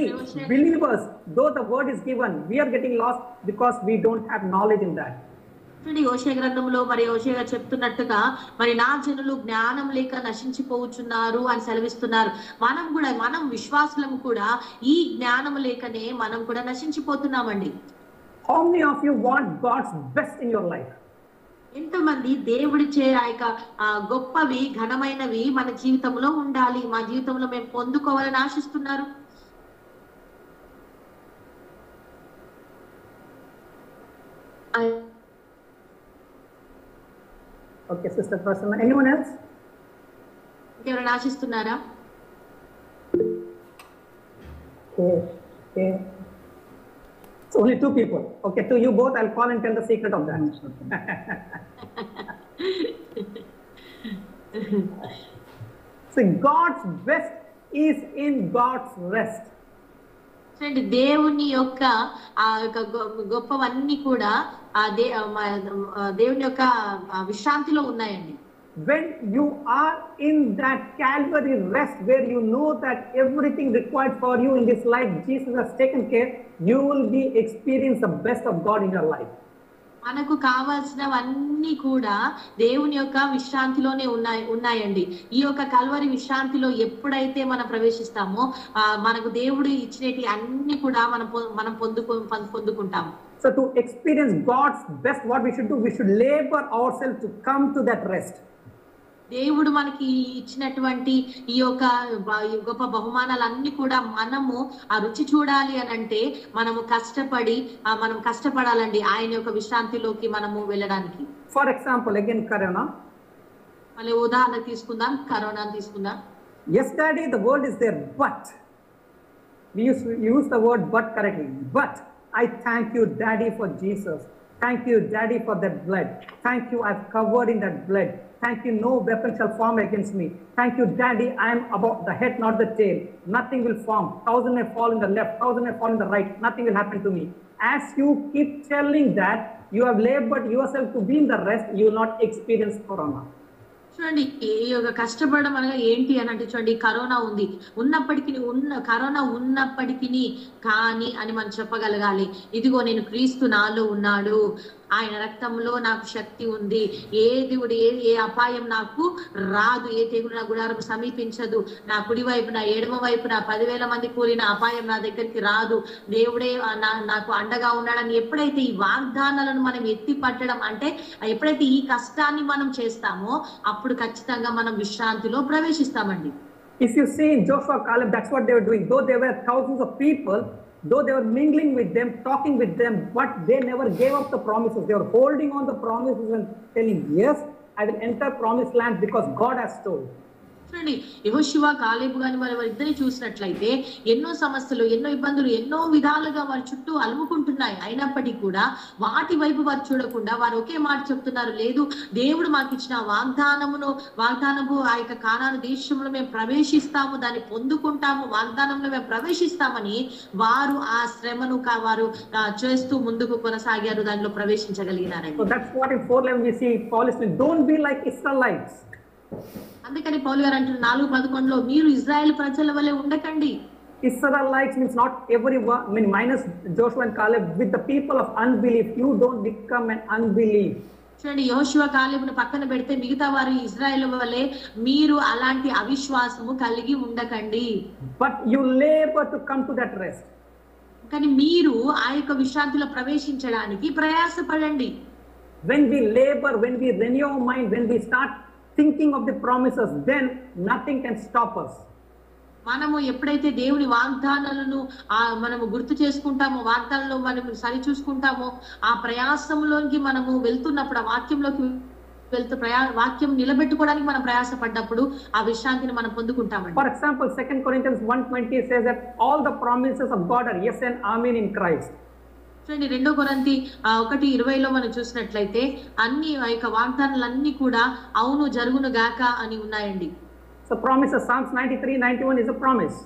[SPEAKER 2] believers, though the word is given, we are getting lost because we don't have knowledge in that.
[SPEAKER 5] హోషేయ గ్రంథంలో మరి హోషేయ చెప్తున్నట్టుగా మరి నా జనులు జ్ఞానం లేక నశించిపోవచ్చున్నారు అని సెలవిస్తున్నారు. మనం విశ్వాసులం కూడా ఈ జ్ఞానం లేకనే మనం కూడా నశించిపోతున్నామండి.
[SPEAKER 2] How many of you want God's best in your life?
[SPEAKER 5] ఎంతమంది దేవుడిచ్చే ఆ యొక్క గొప్పవి ఘనమైనవి మన జీవితంలో ఉండాలి, మా జీవితంలో మేము పొందుకోవాలని ఆశిస్తున్నారు?
[SPEAKER 2] Okay, sister person, anyone else?
[SPEAKER 5] ఎవరైనా ఆశిస్తున్నారా?
[SPEAKER 2] Okay. It's only 2 people. Okay, to you both, I'll call and tell the secret of that. So God's best is in God's rest.
[SPEAKER 5] చూడండి, దేవుని యొక్క ఆ యొక్క గొప్పవన్నీ కూడా దేవుని యొక్క విశ్రాంతిలో ఉన్నాయండి.
[SPEAKER 2] When you are in that Calvary rest where you know that everything required for you in this life Jesus has taken care, you will be experience the best of God in your life.
[SPEAKER 5] మనకు కావాల్సినవన్నీ కూడా దేవుని యొక్క విశ్రాంతిలోనే ఉన్నాయండి. ఈ యొక్క Calvary విశ్రాంతిలో ఎప్పుడైతే మనం ప్రవేశిస్తామో మనకు దేవుడు ఇచ్చినటి అన్ని కూడా మనం పొందుకుంటాం.
[SPEAKER 2] So to experience God's best, what we should do, we should labor ourselves to come to that rest.
[SPEAKER 5] దేవుడు మనకి ఇచ్చినటువంటి ఈ యొక్క గొప్ప బహుమానాలన్నీ కూడా మనము ఆ రుచి చూడాలి అని అంటే మనం కష్టపడాలండి ఆయన యొక్క విశ్రాంతిలోకి మనము వెళ్ళడానికి.
[SPEAKER 2] For example, again Corona.
[SPEAKER 5] మళ్ళీ ఉదాహరణ తీసుకుందాం, కరోనా తీసుకుందాం.
[SPEAKER 2] Yes, Daddy, the world is there, but we use the word but correctly. But I thank you, Daddy, for Jesus. Thank you, Daddy, for that blood. Thank you, I've covered in that blood. Thank you, no weapon shall form against me. Thank you, Daddy, I am above the head, not the tail. Nothing will form. 1,000 may fall in the left, 1,000 may fall in the right. Nothing will happen to me. As you keep telling that, you have labored yourself to be in the rest, you will not experience corona.
[SPEAKER 5] చూడండి, ఈ యొక్క కష్టపడడం అనగా ఏంటి అని అంటే చూడండి, corona ఉన్నప్పటికీ కానీ అని మనం చెప్పగలగాలి. ఇదిగో నేను క్రీస్తు నాలో ఉన్నాడు, ఆయన రక్తంలో నాకు శక్తి ఉంది, ఏ దేవుడు ఏ అపాయం నాకు రాదు, ఏ తెగులు నా గుడారం సమీపించదు, నా కుడి వైపు నా ఎడమ వైపు నా 10,000 మంది కూలిన అపాయం నా దగ్గరికి రాదు, దేవుడే నాకు అండగా ఉన్నాడని ఎప్పుడైతే ఈ వాగ్దానాలను మనం ఎత్తి పట్టడం అంటే ఎప్పుడైతే ఈ కష్టాన్ని మనం చేస్తామో అప్పుడు ఖచ్చితంగా మనం విశ్రాంతిలో ప్రవేశిస్తామండి.
[SPEAKER 2] If you see in Joshua, Caleb, that's what they were doing. Though there were thousands of people, though they were mingling with them, talking with them, but they never gave up the promises. They were holding on the promises and telling, yes, I will enter promised land because God has told.
[SPEAKER 5] చూడండి, యెహోషువ కాలేబు గాని మరి వారిద్దరిని చూసినట్లయితే ఎన్నో సమస్యలు, ఎన్నో ఇబ్బందులు, ఎన్నో విధాలుగా వారి చుట్టూ అలుముకుంటున్నాయి. అయినప్పటికీ కూడా వాటి వైపు వారు చూడకుండా వారు ఒకే మాట చెప్తున్నారు, లేదు దేవుడు మాకు ఇచ్చిన వాగ్దానము ఆ యొక్క కానాను దేశంలో మేము ప్రవేశిస్తాము, దాన్ని పొందుకుంటాము, వాగ్దానంలో మేము ప్రవేశిస్తామని వారు ఆ శ్రమను వారు చేస్తూ ముందుకు కొనసాగారు, దానిలో ప్రవేశించగలిగినారండి.
[SPEAKER 2] So that's what in 4:11 we see Paul is saying, don't be like Israelites.
[SPEAKER 5] అందుకని పౌలు గారు అంటున్నారు 4:11లో మీరు ఇజ్రాయెల్ ప్రజల వలె ఉండకండి.
[SPEAKER 2] Israelites means not everyone, I mean minus Joshua and Caleb, with the people of unbelief. You don't become an unbelief.
[SPEAKER 5] చూడండి, యెహోషువ కాలేబును పక్కన పెడితే మిగతా వారు ఇజ్రాయెల్ వలె మీరు అలాంటి అవిశ్వాసము కలిగి ఉండకండి.
[SPEAKER 2] But you labor to come to that rest.
[SPEAKER 5] కానీ మీరు ఆ యొక్క విశ్రాంతిలో ప్రవేశించడానికి ప్రయాసపడండి.
[SPEAKER 2] When we labor, when we renew our mind, when we start thinking of the promises, then nothing can stop us.
[SPEAKER 5] మనము ఎప్పుడైతే దేవుని వాగ్దానాలను మనము గుర్తు చేసుకుంటామో, వాగ్దానాలను మనము సరి చూసుకుంటామో, ఆ ప్రయాసంలోకి మనము వెళ్తున్నప్పుడు, ఆ వాక్యంలోకి వెళ్తూ వాక్యం నిలబెట్టుకోవడానికి మనం ప్రయాసపడ్డప్పుడు ఆ విశ్రాంతిని మనం పొందుకుంటామండి.
[SPEAKER 2] For example, 2 Corinthians 1:20 says that all the promises of God are yes and amen in Christ.
[SPEAKER 5] చూడండి, 2 కొరింథీ 1:20లో మనం చూసినట్లయితే అన్ని ఆ యొక్క వాగ్దానాలన్నీ కూడా అవును జరుగును గాక అని ఉన్నాయండి.
[SPEAKER 2] So promises, Psalms 93:91 is a promise.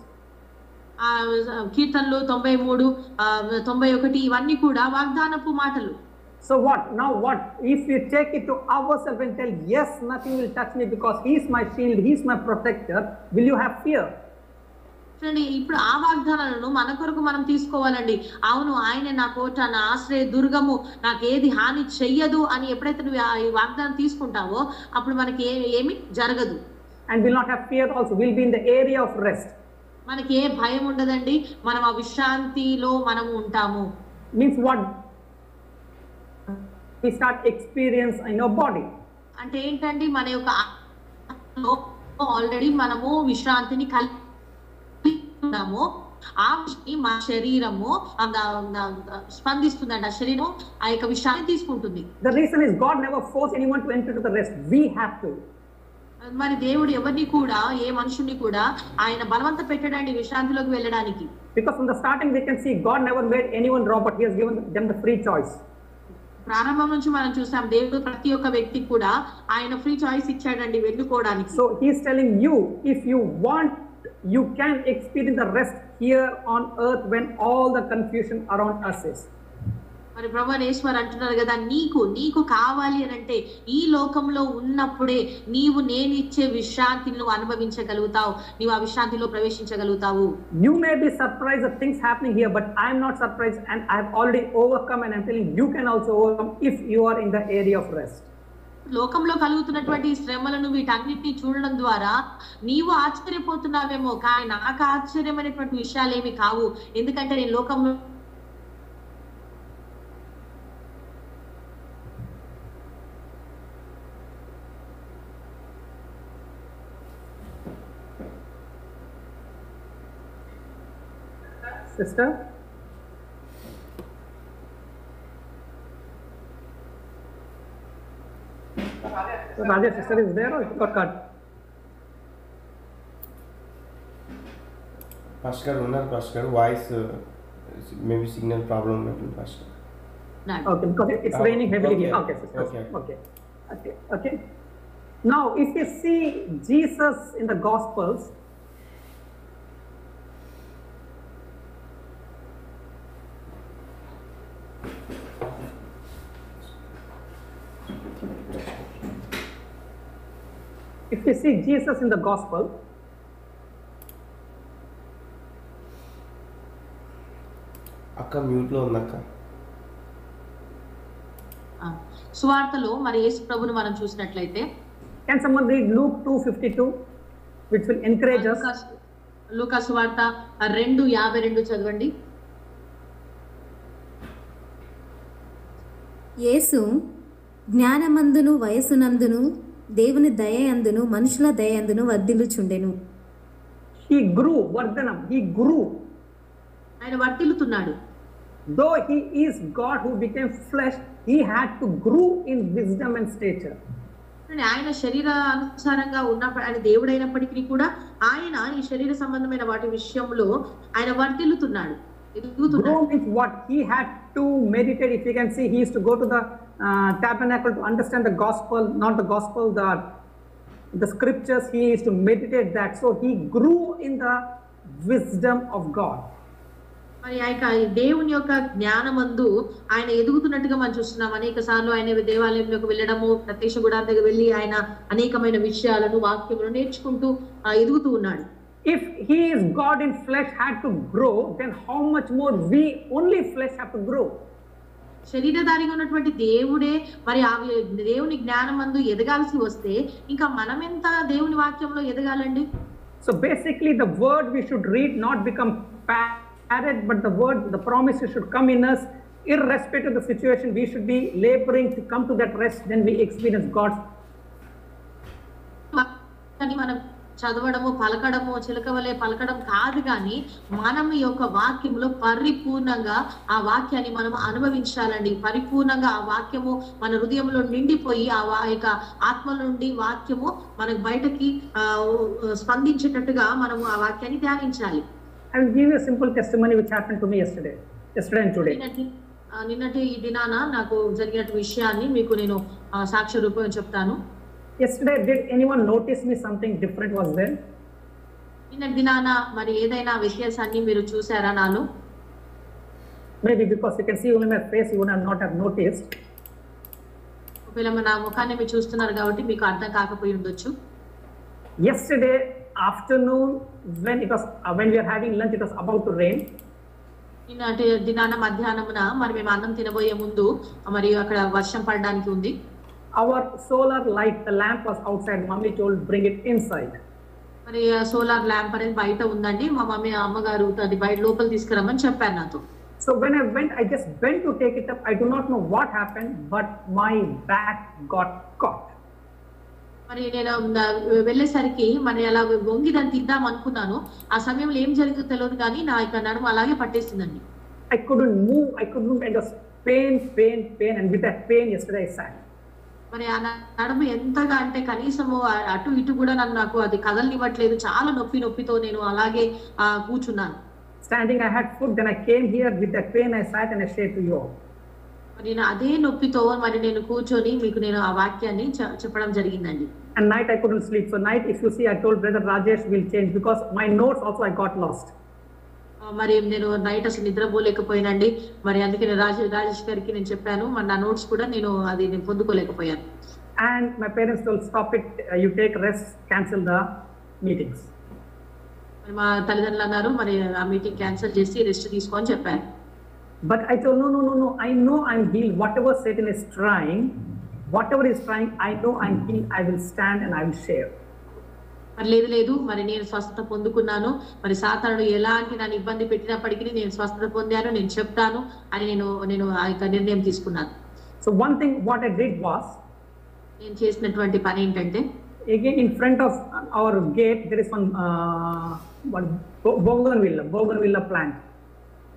[SPEAKER 5] కీర్తనలు 93, 91 ఇవన్నీ కూడా వాగ్దానపు మాటలు.
[SPEAKER 2] So what? Now what? If we take it to ourselves and tell, yes, nothing will touch me because he is my shield, he is my protector, will you have fear?
[SPEAKER 5] చూడండి, ఇప్పుడు ఆ వాగ్దానాలను మన కొరకు మనం తీసుకోవాలండి. అవును, ఆయన నా కోట, నా ఆశ్రయ దుర్గము, నాకు ఏది హాని చెయ్యదు అని ఎప్పుడైతే నువ్వు ఈ వాగ్దానం తీసుకుంటావో అప్పుడు మనకి ఏమి జరగదు.
[SPEAKER 2] And will not have fear also, will be in the area of rest.
[SPEAKER 5] మనకి ఏ భయం ఉండదండి, మనం ఆ విశ్రాంతిలో మనము ఉంటాము.
[SPEAKER 2] Means what? We start experience in our body.
[SPEAKER 5] అంటే ఏంటండి, మన యొక్క ఆల్రెడీ మనము విశ్రాంతిని కలిగి ఉన్నాము. ఆ మా శరీరము స్పందిస్తుందండి, ఆ శరీరం ఆ యొక్క విశ్రాంతి తీసుకుంటుంది.
[SPEAKER 2] The reason is God never forced anyone to enter to the rest. We have to.
[SPEAKER 5] మరి దేవుడు ఎవరిని కూడా, ఏ మనుషుని కూడా ఆయన బలవంత పెట్టడండి విశ్రాంతిలోకి వెళ్ళడానికి.
[SPEAKER 2] Because from the starting we can see God never made anyone robot. He has given them the free choice.
[SPEAKER 5] ప్రారంభం నుంచి మనం చూసాం దేవుడు ప్రతి ఒక్క వ్యక్తికి కూడా ఆయన ఫ్రీ చాయిస్ ఇచ్చాడండి వెళ్ళుకోవడానికి.
[SPEAKER 2] So he is telling you, if you want, you can experience the rest here on earth when all the confusion around us is.
[SPEAKER 5] మరి ప్రభువనేశ్వర్ అంటున్నారు కదా, నీకు కావాలి అని అంటే ఈ లోకంలో ఉన్నప్పుడే నీవు నేను ఇచ్చే విశ్రాంతిని నువ్వు అనుభవించగలుగుతావు, నీవు ఆ విశ్రాంతిలో ప్రవేశించగలుగుతావు.
[SPEAKER 2] You may be surprised at things happening here, but I am not surprised, and I have already overcome, and I am telling you can also overcome if you are in the area of rest.
[SPEAKER 5] లోకంలో కలుగుతున్నటువంటి శ్రమలను వీటన్నిటిని చూడడం ద్వారా నీవు ఆశ్చర్యపోతున్నావేమో, కానీ నాకు ఆశ్చర్యమైనటువంటి విషయాలు ఏమి కావు. ఎందుకంటే నేను లోకంలో
[SPEAKER 2] Sister? So Rajesh, sister is there or it got cut?
[SPEAKER 6] Pastor uన్నారు, Pastor voice maybe signal problem ఉంటుంది Pastor.
[SPEAKER 2] Okay, because it's raining heavily here. Okay, sister. Okay. Now, if you see Jesus in the Gospels, if you see Jesus in the Gospel,
[SPEAKER 6] అక్క mute లో ఉందక్క.
[SPEAKER 5] సువార్తలో మరి యేసు ప్రభుని మనం చూసినట్లయితే
[SPEAKER 2] Can someone read Luke 2:52, which will encourage us?
[SPEAKER 5] లూకా సువార్త 2:52 చదవండి.
[SPEAKER 7] యేసు జ్ఞానమందును వయసునందును దేవుని దయయందును మనుషుల దయయందును వర్ధిల్లుచుండెను.
[SPEAKER 2] He grew, vardhanam, he grew.
[SPEAKER 5] ఆయన వర్ధిల్లుతున్నాడు.
[SPEAKER 2] Though he is God who became flesh, he had to grow in wisdom and stature.
[SPEAKER 5] ఆయన శరీర అనుసారంగా ఉన్న ఆయన దేవుడైనప్పటికీ కూడా ఆయన ఈ శరీర సంబంధమైన వాటి విషయంలో ఆయన వర్ధిల్లుతున్నాడు, ఎదుగుతున్నాడు.
[SPEAKER 2] Grow means what? He had to meditate. If you can see, he used to go to the tabernacle to understand the gospel, not the gospel, the scriptures. He used to meditate that. So he grew in the wisdom of God.
[SPEAKER 5] మరి ఆయన దేవుని యొక్క జ్ఞానమందు ఆయన ఎదుగుతున్నట్టుగా మనం చూస్తున్నాం. అనేక సార్లు ఆయన దేవాలయంలోకి వెళ్ళడము, ప్రత్యక్ష గుడారానికి వెళ్ళి ఆయన అనేకమైన విషయాలను వాక్యములను నేర్చుకుంటూ ఎదుగుతూ ఉన్నాడు.
[SPEAKER 2] If he is God in flesh had to grow, then how much more we only flesh have to grow?
[SPEAKER 5] శరీరధారిగా ఉన్నటువంటి దేవుడే మరి ఆ దేవుని జ్ఞానమందు ఎదగాల్సి వస్తే ఇంకా మనం ఎంత దేవుని వాక్యంలో ఎదగాలండి?
[SPEAKER 2] So basically the word we should read not become parrot, but the word, the promises should come in us irrespective of the situation. We should be laboring to come to that rest, then we experience God's.
[SPEAKER 5] మనం చదవడము, పలకడము, చిలకవలే పలకడం కాదు, కానీ మనం ఈ యొక్క వాక్యంలో పరిపూర్ణంగా ఆ వాక్యాన్ని మనం అనుభవించాలండి. పరిపూర్ణంగా ఆ వాక్యము మన హృదయంలో నిండిపోయి ఆ యొక్క ఆత్మ నుండి వాక్యము మనకు బయటకి స్పందించేటట్టుగా మనము ఆ వాక్యాన్ని ధ్యానించాలి.
[SPEAKER 2] I will give you a simple testimony which happened to me yesterday and today.
[SPEAKER 5] నిన్నటి ఈ దినాన నాకు జరిగిన విషయాన్ని మీకు నేను సాక్ష్య రూపంలో చెప్తాను.
[SPEAKER 2] Yesterday, did anyone notice me something different was there?
[SPEAKER 5] నిన్నటి దినాన మరి ఏదైనా వ్యత్యాసాన్ని మీరు చూసారా నాలో?
[SPEAKER 2] Maybe because you can see only my face, you would have not have noticed.
[SPEAKER 5] ఒకవేళ నా ముఖాన్ని మీరు చూస్తున్నారు కాబట్టి మీకు అర్థం కాకపోయి ఉండొచ్చు.
[SPEAKER 2] Yesterday afternoon, when we are having lunch, it was about to rain.
[SPEAKER 5] నిన్నటి దినాన మధ్యాహ్నమున మరి మేము అన్నం తినబోయే ముందు మరి అక్కడ వర్షం పడడానికి ఉంది.
[SPEAKER 2] Our solar light, the lamp was outside. Mommy told bring it inside.
[SPEAKER 5] మరి సోలార్ ల్యాంప్ అనేది బయట ఉందండి. మా అమ్మగారు అది బయట లోపల తీసుకురమ్మని చెప్పారు నాతో.
[SPEAKER 2] So when I went, I just went to take it up. I do not know what happened, but my back got caught.
[SPEAKER 5] మరి నేను వెళ్ళేసరికి మరి అలా వంగి దాన్ని తిద్దాం అనుకున్నాను. ఆ సమయంలో ఏం జరిగిందో తెలియదు, కానీ నా యొక్క నడుము అలాగే పట్టేసిందండి.
[SPEAKER 2] I couldn't move. It was pain, and with that pain, yesterday I sat.
[SPEAKER 5] మరి ఆ నడుము ఎంతగా అంటే కనీసము అటు ఇటు కూడా నాకు అది కదలనివ్వట్లేదు. చాలా నొప్పితో నేను అలాగే కూర్చున్నాను.
[SPEAKER 2] Standing, I had food. Then I came here with that pain. I sat and I shared to you all.
[SPEAKER 5] మరి అదే నొప్పితో మరి నేను కూర్చొని మీకు నేను ఆ వాక్యాన్ని చెప్పడం జరిగిందండి.
[SPEAKER 2] And night I couldn't sleep. So night, if you see, I told brother Rajesh will change because my notes also I got lost.
[SPEAKER 5] మరి నేను నైట్ అసలు నిద్రపోలేకపోయానండి. మరి అందుకే రాజేష్ గారికి నేను చెప్పాను, మరి నా నోట్స్ కూడా నేను పొందుకోలేకపోయాను.
[SPEAKER 2] And my parents told stop it. You take rest. Cancel the meetings.
[SPEAKER 5] మరి మా తల్లిదండ్రులు అన్నారు మరి ఆ మీటింగ్ క్యాన్సిల్ చేసి రెస్ట్ తీసుకో అని చెప్పారు.
[SPEAKER 2] But I told no. I know I'm healed. Whatever Satan is trying, I know I'm healed. I will stand and I will share.
[SPEAKER 5] మరి లేదు మరి నేను స్వస్థత పొందుకున్నాను. మరి సాతానుడు ఎలాంటి నన్ను ఇబ్బంది పెట్టినప్పటికీ నేను స్వస్థత పొందాను, నేను చెప్తాను అని నేను ఆ యొక్క నిర్ణయం తీసుకున్నాను.
[SPEAKER 2] So one thing what I did was,
[SPEAKER 5] నేను చేసినటువంటి పని ఏంటంటే,
[SPEAKER 2] again in front of our gate there is one bougainvillea plant.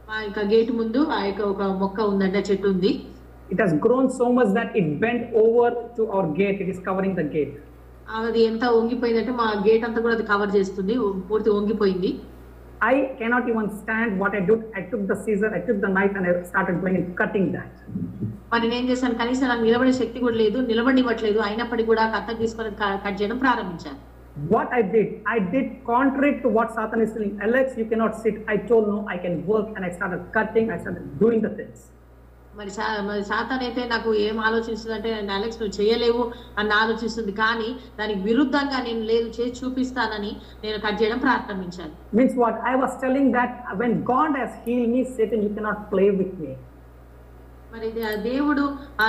[SPEAKER 5] మా యొక్క గేట్ ముందు ఆ యొక్క ఒక మొక్క ఉందండి, ఆ చెట్టు ఉంది.
[SPEAKER 2] It has grown so much that it bent over to our gate. It is covering the gate.
[SPEAKER 5] అది ఎంత వంగిపోయిందంటే మా గేట్ అంతా కూడా అది కవర్ చేస్తుంది, పూర్తి వంగిపోయింది.
[SPEAKER 2] I cannot even stand. What I did, I took the scissor, I took the knife and I started going and cutting that.
[SPEAKER 5] మరి నేను చేశాను, కనీసం నాకు నిలబడే శక్తి కూడా లేదు, నిలబడివ్వట్లేదు, అయినప్పటికీ కూడా కత్త తీసుకొని కట్ చేయడం ప్రారంభించాను.
[SPEAKER 2] What I did contrary to what Satan is telling. Alex, you cannot sit. I told no, I can work, and I started cutting. I started doing the things.
[SPEAKER 5] మరి సాతాన్ అయితే నాకు ఏం ఆలోచిస్తుందంటే, అలెక్స్ నువ్వు చేయలేవు అని ఆలోచిస్తుంది, కానీ దానికి విరుద్ధంగా నేను లేదు చేసి చూపిస్తానని నేను కట్ చేయడం ప్రారంభించాను.
[SPEAKER 2] Means what? I was telling that when God has healed me, Satan, you cannot play with me.
[SPEAKER 5] మరి దేవుడు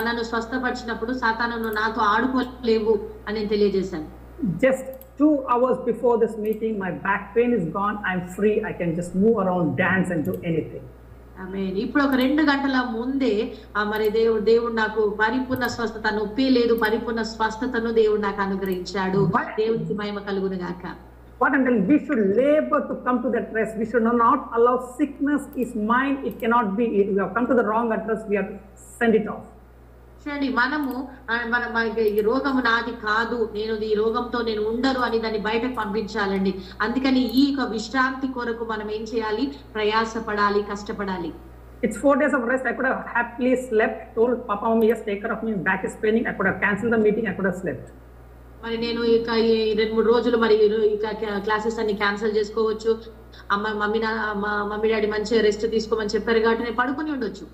[SPEAKER 5] నన్ను స్వస్థపరిచినప్పుడు సాతాను నువ్వు నాతో ఆడుకోలేవు అని నేను తెలియజేశాను.
[SPEAKER 2] Just 2 hours before this meeting, my back pain is gone. I'm free. I can just move around, dance, and do anything.
[SPEAKER 5] ఆమేన్. ఇప్పుడు ఒక 2 గంటల ముందే మరి దేవుడు నాకు పరిపూర్ణ స్వస్థత, నొప్పి లేదు, పరిపూర్ణ స్వస్థతను దేవుడు నాకు అనుగ్రహించాడు. దేవునికి మహిమ కలుగును గాక.
[SPEAKER 2] What I'm telling, we should labor to come to that rest. We should not allow sickness is mine. It cannot be. We have come to the wrong address. We have to send it off.
[SPEAKER 5] చూడండి, మనము ఈ రోగము నాది కాదు, నేను ఈ రోగంతో నేను ఉండను అని దాన్ని బయటకు పంపించాలండి. అందుకని ఈ విశ్రాంతి కొరకు మనం ఏం చేయాలి? ప్రయాసపడాలి, కష్టపడాలి.
[SPEAKER 2] It's 4 days of rest. I could have happily slept. Told Papa, Mummy, just take care of me. Back is paining. I could have cancelled the meeting. I could have slept.
[SPEAKER 5] మరి నేను ఇక 2-3 రోజులు మరి ఇక క్లాసెస్ అన్ని cancel చేసుకోవచ్చు. Mummy daddy మంచిగా rest తీసుకోమని చెప్పారు కాబట్టి నేను పడుకుని ఉండొచ్చు.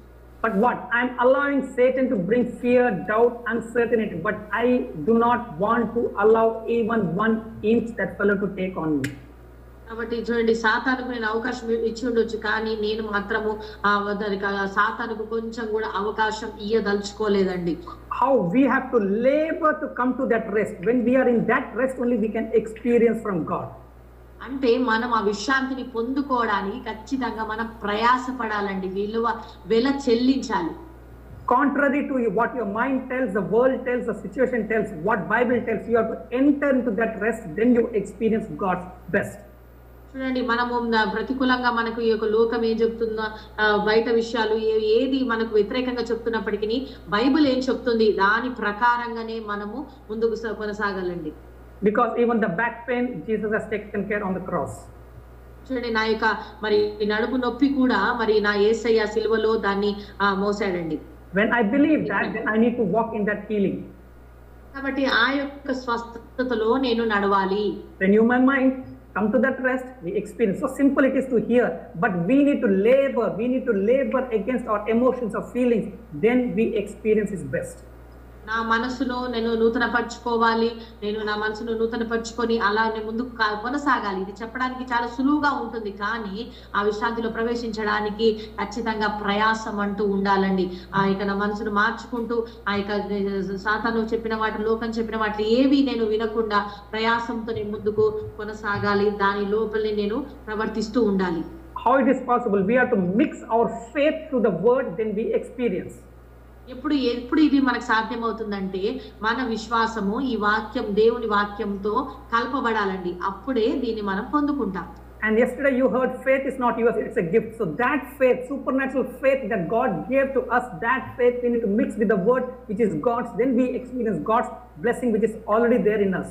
[SPEAKER 2] But what? I'm allowing Satan to bring fear, doubt, uncertainty. But I do not want to allow even 1 inch that fellow to take on me.
[SPEAKER 5] కాబట్టి చూడండి, సాతానుకు నేను అవకాశం ఇచ్చి ఉండొచ్చు, కానీ నేను మాత్రము సాతానుకు కొంచెం కూడా అవకాశం ఇయ్యదలుచుకోలేదండి.
[SPEAKER 2] How we have to labor to come to that rest. When we are in that rest, only we can experience from God.
[SPEAKER 5] అంటే మనం ఆ విశ్రాంతిని పొందుకోవడానికి ఖచ్చితంగా మనం ప్రయాసపడాలండి, వెల చెల్లించాలి.
[SPEAKER 2] Contrary to what your mind tells, the world tells, the situation tells, what Bible tells, you have to enter into that rest, then you experience God's best.
[SPEAKER 5] చూడండి, మనము ప్రతికూలంగా మనకు ఈ యొక్క లోకం ఏం చెప్తుందో, బయట విషయాలు ఏది మనకు వ్యతిరేకంగా చెప్తున్నప్పటికీ బైబిల్ ఏం చెప్తుంది దాని ప్రకారంగానే మనము ముందుకు కొనసాగాలండి.
[SPEAKER 2] Because even the back pain, Jesus has taken care on the cross.
[SPEAKER 5] చూడండి, నా యొక్క మరి నడుము నొప్పి కూడా మరి నా యేసయ్య సిలువలో దాన్ని మోసాడండి.
[SPEAKER 2] When I believe that, then I need to walk in that healing.
[SPEAKER 5] కాబట్టి ఆ యొక్క స్వస్థతలో నేను నడవాలి.
[SPEAKER 2] Renew my mind, come to that rest, we experience. So simple it is to hear, but we need to labor against our emotions or feelings, then we experience His best.
[SPEAKER 5] నా మనసును నేను నూతనపరచుకోవాలి, నేను నా మనసును నూతనపరచుకొని అలా నేను ముందుకు కొనసాగాలి. ఇది చెప్పడానికి చాలా సులువుగా ఉంటుంది, కానీ ఆ విశ్రాంతిలో ప్రవేశించడానికి ఖచ్చితంగా ప్రయాసం అంటూ ఉండాలండి. ఇక నా మనసును మార్చుకుంటూ ఇక సాతాను చెప్పిన వాటి, లోకం చెప్పిన వాటి ఏవి నేను వినకుండా ప్రయాసంతో నేను ముందుకు కొనసాగాలి. దాని లోపలే నేను ప్రవర్తిస్తూ ఉండాలి.
[SPEAKER 2] How it is possible? We have to mix our faith to the word, then we experience.
[SPEAKER 5] ఎప్పుడు ఇది మనకు సాధ్యమవుతుందంటే మన విశ్వాసము ఈ వాక్యం, దేవుని వాక్యంతో కలపబడాలండి. అప్పుడే దీన్ని మనం పొందుకుంటాం.
[SPEAKER 2] And yesterday you heard faith is not yours, it's a gift. So that faith, supernatural faith that God gave to us, that faith we need to mix with the word which is God's, then we experience God's blessing which is already there in us.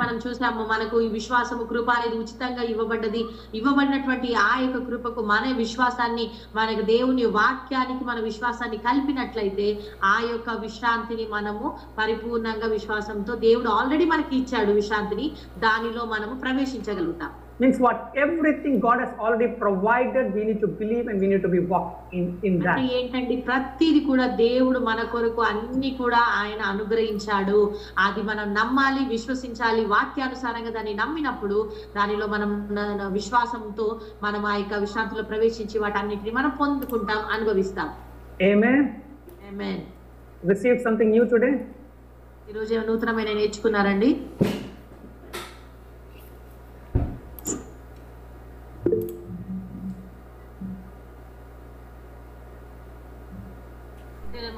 [SPEAKER 5] మనం చూసాము, మనకు ఈ విశ్వాసము, కృప అనేది ఉచితంగా ఇవ్వబడినటువంటి ఆ యొక్క కృపకు మన విశ్వాసాన్ని, మనకు దేవుని వాక్యానికి మన విశ్వాసాన్ని కలిపినట్లయితే ఆ యొక్క విశ్రాంతిని మనము పరిపూర్ణంగా విశ్వాసంతో, దేవుడు ఆల్రెడీ మనకి ఇచ్చాడు విశ్రాంతిని, దానిలో మనము ప్రవేశించగలుగుతాం.
[SPEAKER 2] Means what? Everything God has already provided, we need to believe and we need to be walking in that.
[SPEAKER 5] అంటే ఏంటండి, ప్రతిది కూడా దేవుడు మన కొరకు అన్ని కూడా ఆయన అనుగ్రహించాడు. అది మనం నమ్మాలి, విశ్వసించాలి. వాక్యానుసారంగా దాన్ని నమ్మినప్పుడు దానిలో మనం విశ్వాసంతో మనం ఆ యొక్క విశ్రాంతిలో ప్రవేశించి వాటన్నిటిని మనం పొందుకుంటాం, అనుభవిస్తాం.
[SPEAKER 2] Amen.
[SPEAKER 5] Amen.
[SPEAKER 2] Received something new today?
[SPEAKER 5] ఈరోజు నూతనమైన నేర్చుకున్నారండి?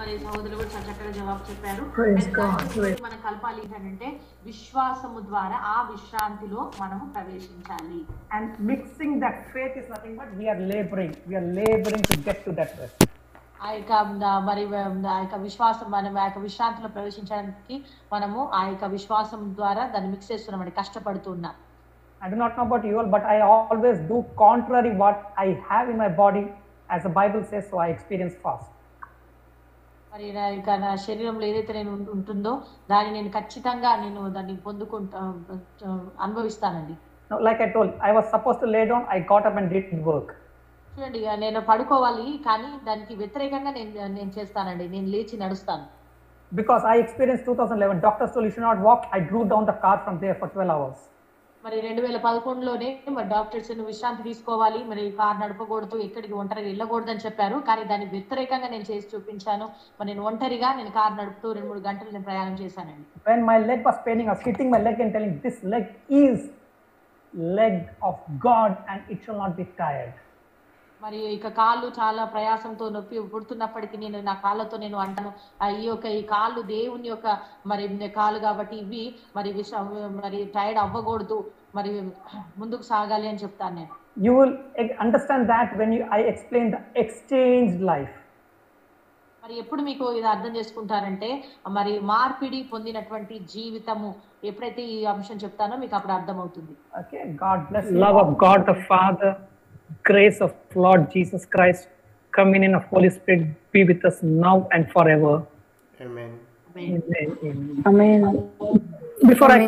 [SPEAKER 5] మరి సహోదరులు కూడా చాలా చక్కగా జవాబు చెప్పారు. మనం కలపాలి అంటే విశ్వాసము ద్వారా ఆ విశ్రాంతిలో మనము ప్రవేశించాలి.
[SPEAKER 2] And mixing that faith is nothing but we are laboring to get to that rest.
[SPEAKER 5] ఆ యొక్క మరి ఆ యొక్క విశ్వాసం, మనం ఆ యొక్క విశ్రాంతిలో ప్రవేశించడానికి మనము ఆ యొక్క విశ్వాసం ద్వారా దాన్ని మిక్స్ చేస్తున్నామండి, కష్టపడుతున్నాం.
[SPEAKER 2] I do not know about you all, but I always do contrary what I have in my body, as the Bible says, so I experience fast.
[SPEAKER 5] మరి నా శరీరంలో ఏదైతే నేను ఉంటుందో దాన్ని నేను ఖచ్చితంగా నేను దాన్ని అనుభవిస్తానండి.
[SPEAKER 2] Like I told, I was supposed to lay down, I got up and did work.
[SPEAKER 5] చూడండి, నేను పడుకోవాలి, కానీ దానికి వ్యతిరేకంగా నేను చేస్తానండి, నేను లేచి నడుస్తాను.
[SPEAKER 2] Because I experienced 2011, doctors told you should not walk, I drove down the car from there for 12 hours.
[SPEAKER 3] మరి 2011లోనే మరి డాక్టర్స్ విశ్రాంతి తీసుకోవాలి, మరి కార్ నడపకూడదు, ఎక్కడికి ఒంటరిగా వెళ్ళకూడదు అని చెప్పారు. కానీ దాని వ్యతిరేకంగా నేను చేసి చూపించాను. మరి నేను ఒంటరిగా నేను కార్ నడుపుతూ 2-3 గంటలు నేను ప్రయాణం చేశానండి.
[SPEAKER 2] When my leg was paining, I was hitting my leg and telling, this leg is leg of God and it shall not be tired.
[SPEAKER 3] మరి ఇక కాళ్ళు చాలా ప్రయాసంతో నొప్పి పుడుతున్నప్పటికీ నేను నా కాళ్ళతో నేను అంటాను, ఈ కాళ్ళు దేవుని యొక్క మరి కాళ్ళు కాబట్టి ఇవి మరి మరి టైర్డ్ అవ్వకూడదు, మరి ముందుకు సాగాలి అని చెప్తాను నేను.
[SPEAKER 2] You will understand that when I explain the exchanged life.
[SPEAKER 3] మరి ఎప్పుడు మీకు ఇది అర్థం చేసుకుంటారంటే మరి మార్పిడి పొందినటువంటి జీవితము ఎప్పుడైతే ఈ అంశం చెప్తానో మీకు అప్పుడు అర్థమవుతుంది.
[SPEAKER 2] Okay, God bless you. Love of God the Father, grace of Lord Jesus Christ, communion of Holy Spirit be with us now and forever.
[SPEAKER 6] Amen.
[SPEAKER 3] Amen.
[SPEAKER 2] Amen.
[SPEAKER 1] Amen.
[SPEAKER 2] Before I